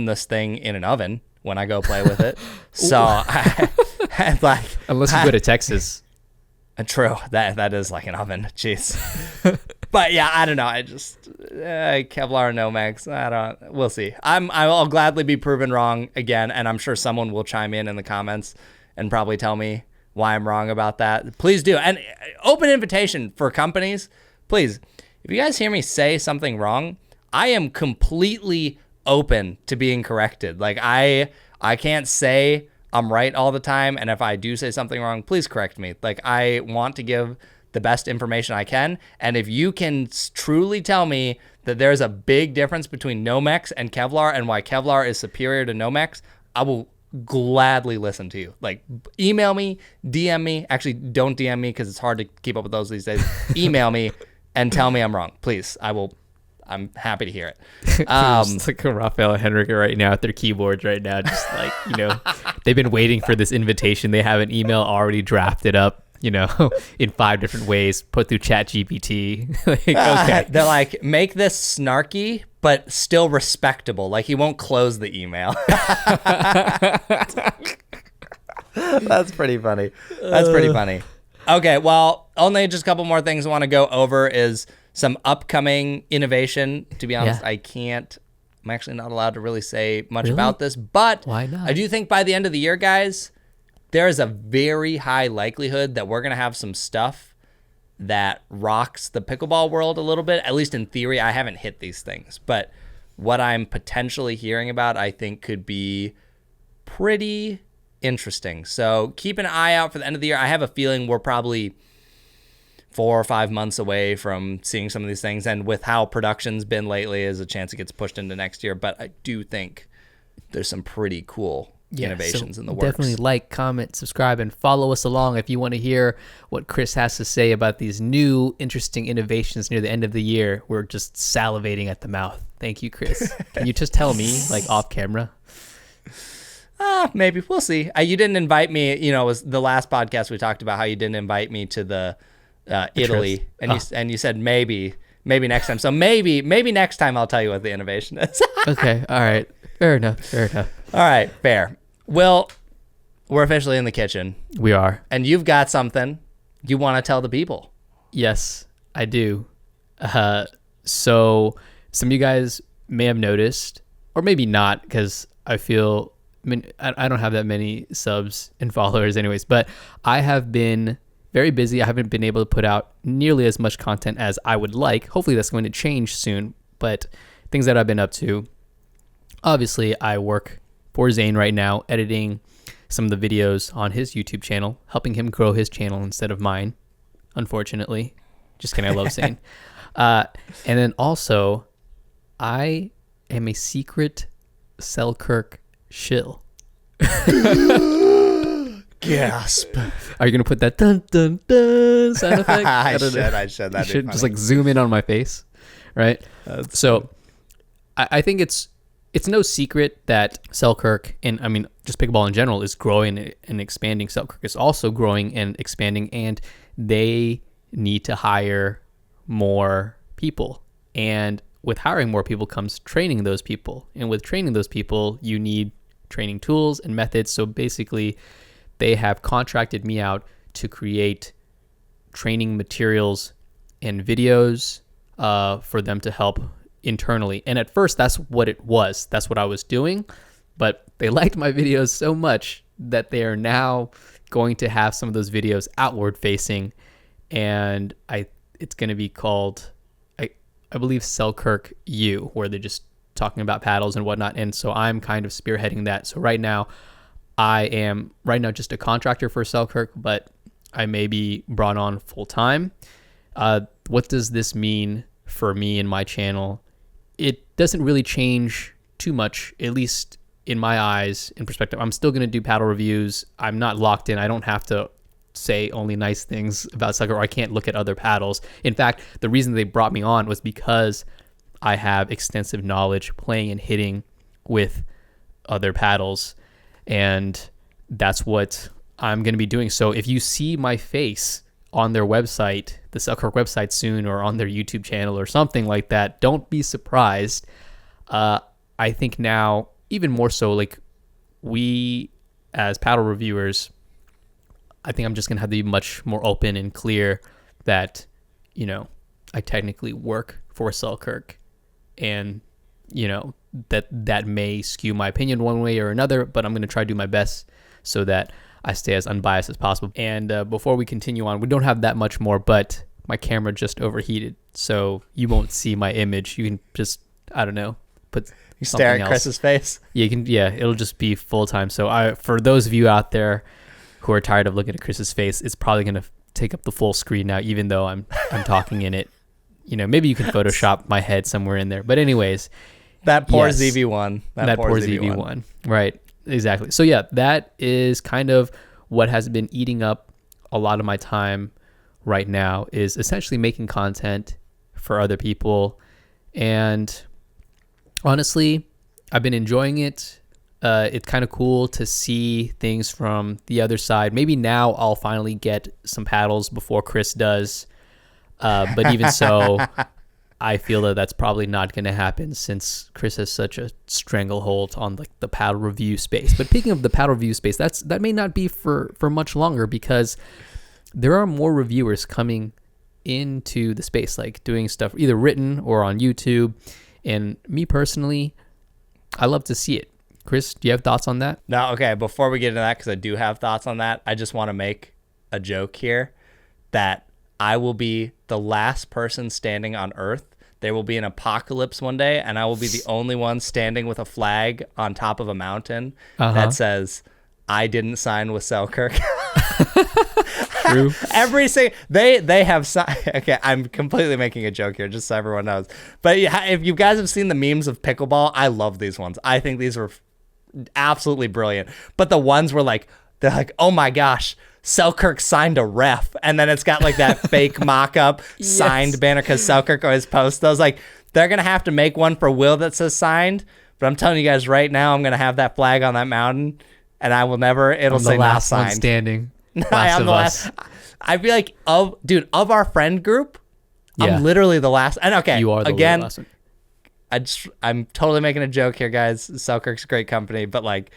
this thing in an oven when I go play with it. So unless you go to Texas. True. That is like an oven. Jeez. But yeah, I don't know. I just Kevlar and nomex. We'll see. I'll gladly be proven wrong again, and I'm sure someone will chime in the comments and probably tell me why I'm wrong about that. Please do. And open invitation for companies. Please, if you guys hear me say something wrong, I am completely open to being corrected. Like I can't say I'm right all the time, and if I do say something wrong, please correct me. Like I want to give the best information I can, and if you can truly tell me that there's a big difference between nomex and Kevlar and why Kevlar is superior to nomex, I will gladly listen to you. Like email me, DM me. Actually, don't DM me because it's hard to keep up with those these days. Email me and tell me I'm wrong, please. I'm happy to hear it. It's like a Rafael and Henrik right now at their keyboards right now, just like, they've been waiting for this invitation. They have an email already drafted up, in 5 different ways, put through ChatGPT. Okay. They're like, make this snarky, but still respectable. Like he won't close the email. That's pretty funny. Okay, well, only just a couple more things I want to go over is some upcoming innovation. To be honest, I'm actually not allowed to really say much about this, but why not? I do think by the end of the year, guys, there is a very high likelihood that we're going to have some stuff that rocks the pickleball world a little bit. At least in theory, I haven't hit these things, but what I'm potentially hearing about, I think could be pretty interesting. So keep an eye out for the end of the year. I have a feeling we're probably 4 or 5 months away from seeing some of these things. And with how production's been lately, there's a chance it gets pushed into next year. But I do think there's some pretty cool innovations in the works. Definitely like, comment, subscribe, and follow us along if you want to hear what Chris has to say about these new interesting innovations near the end of the year. We're just salivating at the mouth. Thank you, Chris. Can you just tell me, like, off camera? Maybe. We'll see. You didn't invite me. It was the last podcast we talked about how you didn't invite me to the Italy, and you said maybe maybe next time. So maybe next time I'll tell you what the innovation is. Okay. All right. Fair enough. All right. Fair. Well, we're officially in the kitchen. We are. And you've got something you want to tell the people. Yes, I do. So some of you guys may have noticed, or maybe not, because I don't have that many subs and followers anyways, but I have been very busy. I haven't been able to put out nearly as much content as I would like. Hopefully that's going to change soon, but things that I've been up to, obviously I work for Zane right now, editing some of the videos on his YouTube channel, helping him grow his channel instead of mine, unfortunately. Just kidding, I love Zane. And then also, I am a secret Selkirk shill. Gasp. Are you going to put that dun dun dun sound effect? I should. That'd You should just like zoom in on my face, right? So I think it's no secret that Selkirk, and I mean just pickleball in general, is growing and expanding. Selkirk is also growing and expanding, and they need to hire more people. And with hiring more people comes training those people. And with training those people, you need training tools and methods. So basically, they have contracted me out to create training materials and videos for them to help internally. And at first, that's what it was. That's what I was doing. But they liked my videos so much that they are now going to have some of those videos outward facing. And it's going to be called, I believe, Selkirk U, where they're just talking about paddles and whatnot. And so I'm kind of spearheading that. So right now, I am just a contractor for Selkirk, but I may be brought on full time. What does this mean for me and my channel? It doesn't really change too much, at least in my eyes, in perspective. I'm still going to do paddle reviews. I'm not locked in. I don't have to say only nice things about Selkirk, or I can't look at other paddles. In fact, the reason they brought me on was because I have extensive knowledge playing and hitting with other paddles, and that's what I'm going to be doing. So if you see my face on their website, the Selkirk website soon, or on their YouTube channel or something like that, don't be surprised. I think now, even more so, like we as paddle reviewers, I think I'm just going to have to be much more open and clear that, I technically work for Selkirk, and, that may skew my opinion one way or another, but I'm going to try to do my best so that I stay as unbiased as possible. And before we continue on, we don't have that much more, but my camera just overheated, so you won't see my image. You can just, I don't know, put you stare at Chris's face. Yeah, it'll just be full time. So for those of you out there who are tired of looking at Chris's face, it's probably going to take up the full screen now, even though I'm talking in it. Maybe you can Photoshop my head somewhere in there. But anyways, that poor ZV1. That poor ZV1. Right, exactly. So yeah, that is kind of what has been eating up a lot of my time right now, is essentially making content for other people. And honestly, I've been enjoying it. It's kind of cool to see things from the other side. Maybe now I'll finally get some paddles before Chris does. But even so, I feel that that's probably not going to happen, since Chris has such a stranglehold on like the paddle review space. But speaking of the paddle review space, that may not be for much longer, because there are more reviewers coming into the space, like doing stuff either written or on YouTube. And me personally, I love to see it. Chris, do you have thoughts on that? No, okay. Before we get into that, because I do have thoughts on that, I just want to make a joke here that I will be the last person standing on Earth. There will be an apocalypse one day, and I will be the only one standing with a flag on top of a mountain that says, "I didn't sign with Selkirk." True. They have signed. Okay, I'm completely making a joke here, just so everyone knows. But if you guys have seen the memes of pickleball, I love these ones. I think these were absolutely brilliant. But the ones where they're like, "Oh my gosh, Selkirk signed a ref," and then it's got like that fake mock-up signed banner because Selkirk always posts those. Like, they're gonna have to make one for Will that says signed. But I'm telling you guys right now, I'm gonna have that flag on that mountain, and I will never. It'll say not signed. One standing. I am the last. I feel like of our friend group, Yeah. I'm literally the last. And okay, You are the again, last one. I'm totally making a joke here, guys. Selkirk's a great company, but like,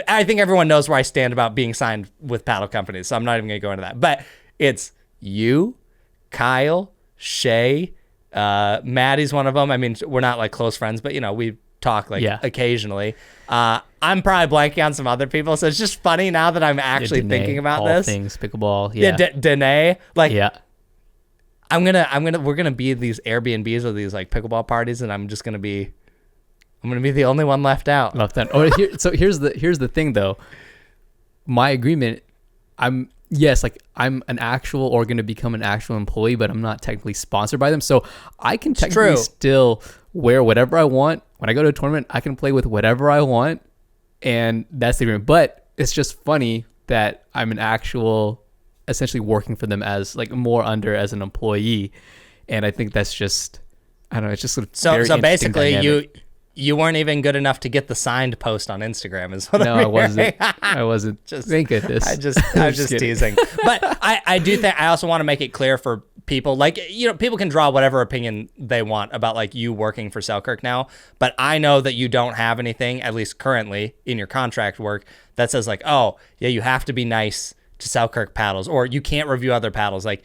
I think everyone knows where I stand about being signed with paddle companies, so I'm not even going to go into that. But it's you, Kyle, Shay, Maddie's one of them. I mean, we're not like close friends, but we talk like occasionally. I'm probably blanking on some other people, so it's just funny now that I'm actually thinking about all this. Things pickleball. Yeah, Danae. Like, yeah. we're gonna be at these Airbnbs or these like pickleball parties, and I'm gonna be the only one left out. Left out. Oh, so here's the thing though. My agreement, I'm an actual or going to become an actual employee, but I'm not technically sponsored by them. So I can technically still wear whatever I want. When I go to a tournament, I can play with whatever I want. And that's the agreement. But it's just funny that I'm an actual, essentially working for them as like more under as an employee. And I think that's just, I don't know, it's just sort of so basically dynamic. You weren't even good enough to get the signed post on Instagram, is what I wasn't. I wasn't. Thank goodness. I was just teasing. But I do think I also want to make it clear for people, like, people can draw whatever opinion they want about like you working for Selkirk now. But I know that you don't have anything, at least currently in your contract work, that says like, oh yeah, you have to be nice to Selkirk paddles, or you can't review other paddles. Like,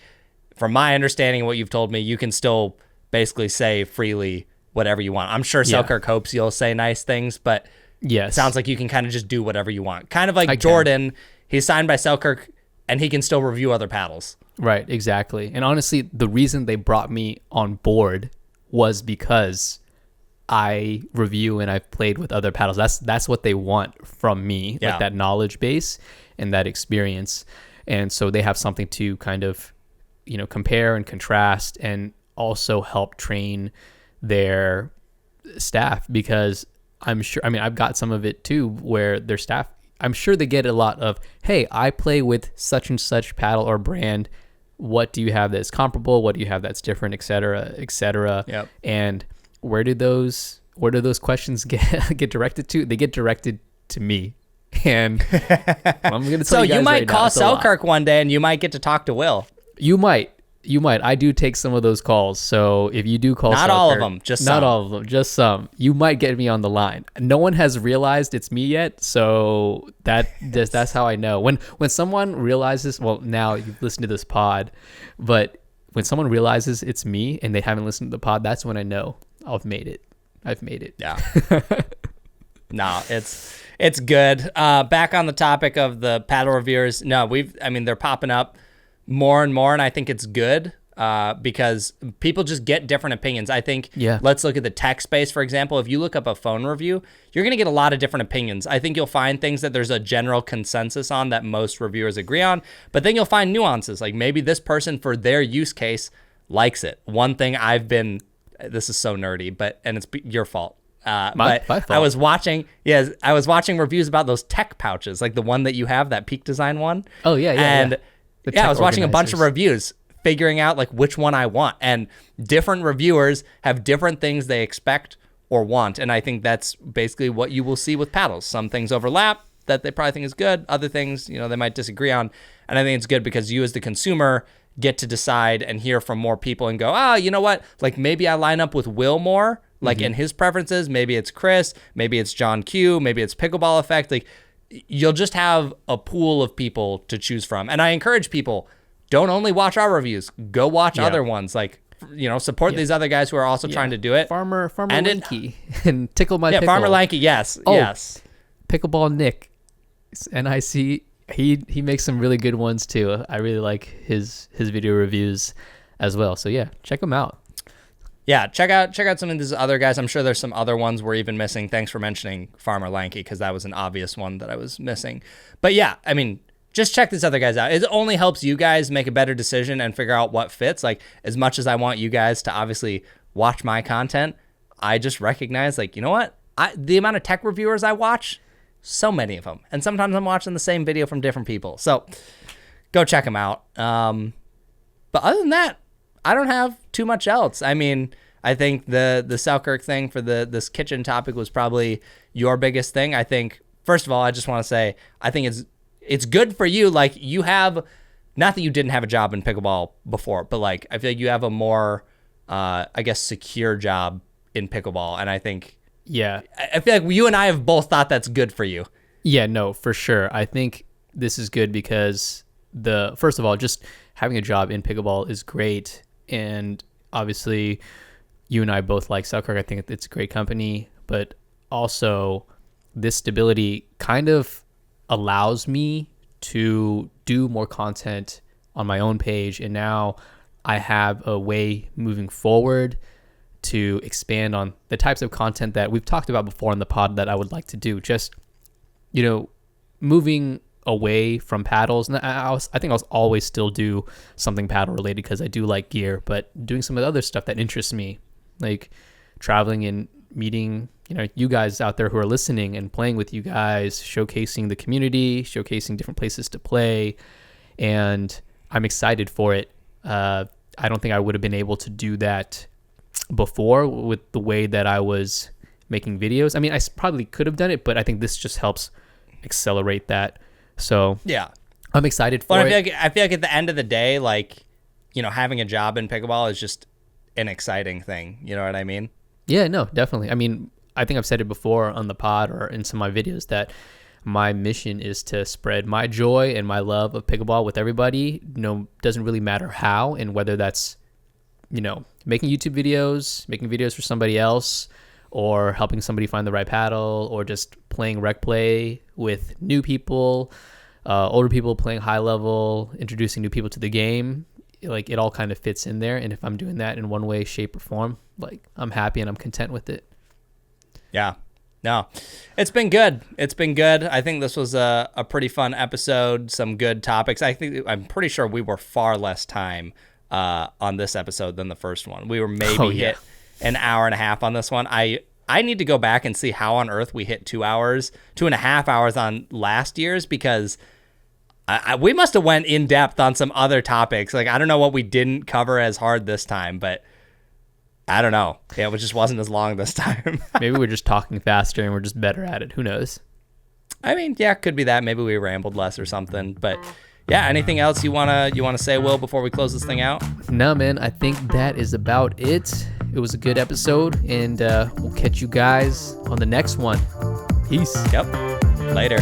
from my understanding of what you've told me, you can still basically say freely whatever you want. I'm sure Selkirk hopes you'll say nice things, but it sounds like you can kind of just do whatever you want. Kind of like Jordan, he's signed by Selkirk and he can still review other paddles. Right, exactly. And honestly, the reason they brought me on board was because I review and I've played with other paddles. That's what they want from me, like that knowledge base and that experience. And so they have something to kind of, compare and contrast, and also help train their staff, because I'm sure, I've got some of it too, where their staff, I'm sure they get a lot of, hey, I play with such and such paddle or brand. What do you have that's comparable? What do you have that's different, et cetera, et cetera? Yep. And where do those questions get directed to? They get directed to me. And I'm going to tell so you guys you might right call now, Selkirk one day and you might get to talk to Will. You might. I do take some of those calls. So if you do call Not Selkirk, all of them, just some. Not all of them, just some. You might get me on the line. No one has realized it's me yet, so that's how I know. When someone realizes, well, now you've listened to this pod, but when someone realizes it's me and they haven't listened to the pod, that's when I know I've made it. Yeah. No, it's good. Back on the topic of the paddle reviewers. No, they're popping up more and more, and I think it's good because people just get different opinions. I think, let's look at the tech space, for example. If you look up a phone review, you're going to get a lot of different opinions. I think you'll find things that there's a general consensus on that most reviewers agree on, but then you'll find nuances. Like maybe this person, for their use case, likes it. One thing this is so nerdy, and it's your fault. My fault. I was watching reviews about those tech pouches, like the one that you have, that Peak Design one. Oh, yeah. And I was watching a bunch of reviews, figuring out like which one I want. And different reviewers have different things they expect or want. And I think that's basically what you will see with paddles. Some things overlap that they probably think is good. Other things, they might disagree on. And I think it's good because you as the consumer get to decide and hear from more people and go, you know what? Like maybe I line up with Will more, like in his preferences. Maybe it's Chris, maybe it's John Q, maybe it's Pickleball Effect. Like you'll just have a pool of people to choose from. And I encourage people, don't only watch our reviews, go watch other ones. Like, support these other guys who are also trying to do it. Farmer Lanky and Tickle My Pickle. Farmer Lanky, yes. Yes. Pickleball Nick, NIC. He makes some really good ones too. I really like his video reviews as well. So yeah, check him out. Yeah, check out some of these other guys. I'm sure there's some other ones we're even missing. Thanks for mentioning Farmer Lanky, because that was an obvious one that I was missing. But yeah, just check these other guys out. It only helps you guys make a better decision and figure out what fits. Like, as much as I want you guys to obviously watch my content, I just recognize, like, you know what? The amount of tech reviewers I watch, so many of them. And sometimes I'm watching the same video from different people. So go check them out. But other than that, I don't have too much else. I think the Selkirk thing for this kitchen topic was probably your biggest thing. I think, first of all, I just want to say, I think it's good for you. Like, you have not that you didn't have a job in pickleball before, but like I feel like you have a more, I guess, secure job in pickleball, and I think I feel like you and I have both thought that's good for you. Yeah, no, for sure. I think this is good because first of all, just having a job in pickleball is great, and obviously you and I both like Selkirk. I think it's a great company, but also this stability kind of allows me to do more content on my own page, and now I have a way moving forward to expand on the types of content that we've talked about before on the pod that I would like to do. Just, moving away from paddles. And I think I'll always still do something paddle related because I do like gear, but doing some of the other stuff that interests me, like traveling and meeting, you guys out there who are listening and playing with you guys, showcasing the community, showcasing different places to play. And I'm excited for it. I don't think I would have been able to do that before with the way that I was making videos. I mean, I probably could have done it, but I think this just helps accelerate that. So yeah, I'm excited for it. I feel like at the end of the day, like, having a job in pickleball is just an exciting thing. You know what I mean? Yeah, no, definitely. I mean, I think I've said it before on the pod or in some of my videos that my mission is to spread my joy and my love of pickleball with everybody. Doesn't really matter how, and whether that's, making YouTube videos, making videos for somebody else, or helping somebody find the right paddle, or just playing rec play with new people, older people playing high level, introducing new people to the game. Like, it all kind of fits in there. And if I'm doing that in one way, shape, or form, like, I'm happy and I'm content with it. Yeah. No, it's been good. I think this was a pretty fun episode. Some good topics. I'm pretty sure we were far less time on this episode than the first one. We were maybe hit an hour and a half on this one. I need to go back and see how on earth we hit 2.5 hours on last year's, because we must have went in depth on some other topics. Like, I don't know what we didn't cover as hard this time, but I don't know. Yeah, it just wasn't as long this time. Maybe we're just talking faster and we're just better at it. Who knows? I mean, yeah, could be that. Maybe we rambled less or something. But yeah, anything else you wanna say, Will, before we close this thing out? No, man. I think that is about it. It was a good episode, and we'll catch you guys on the next one. Peace. Yep. Later.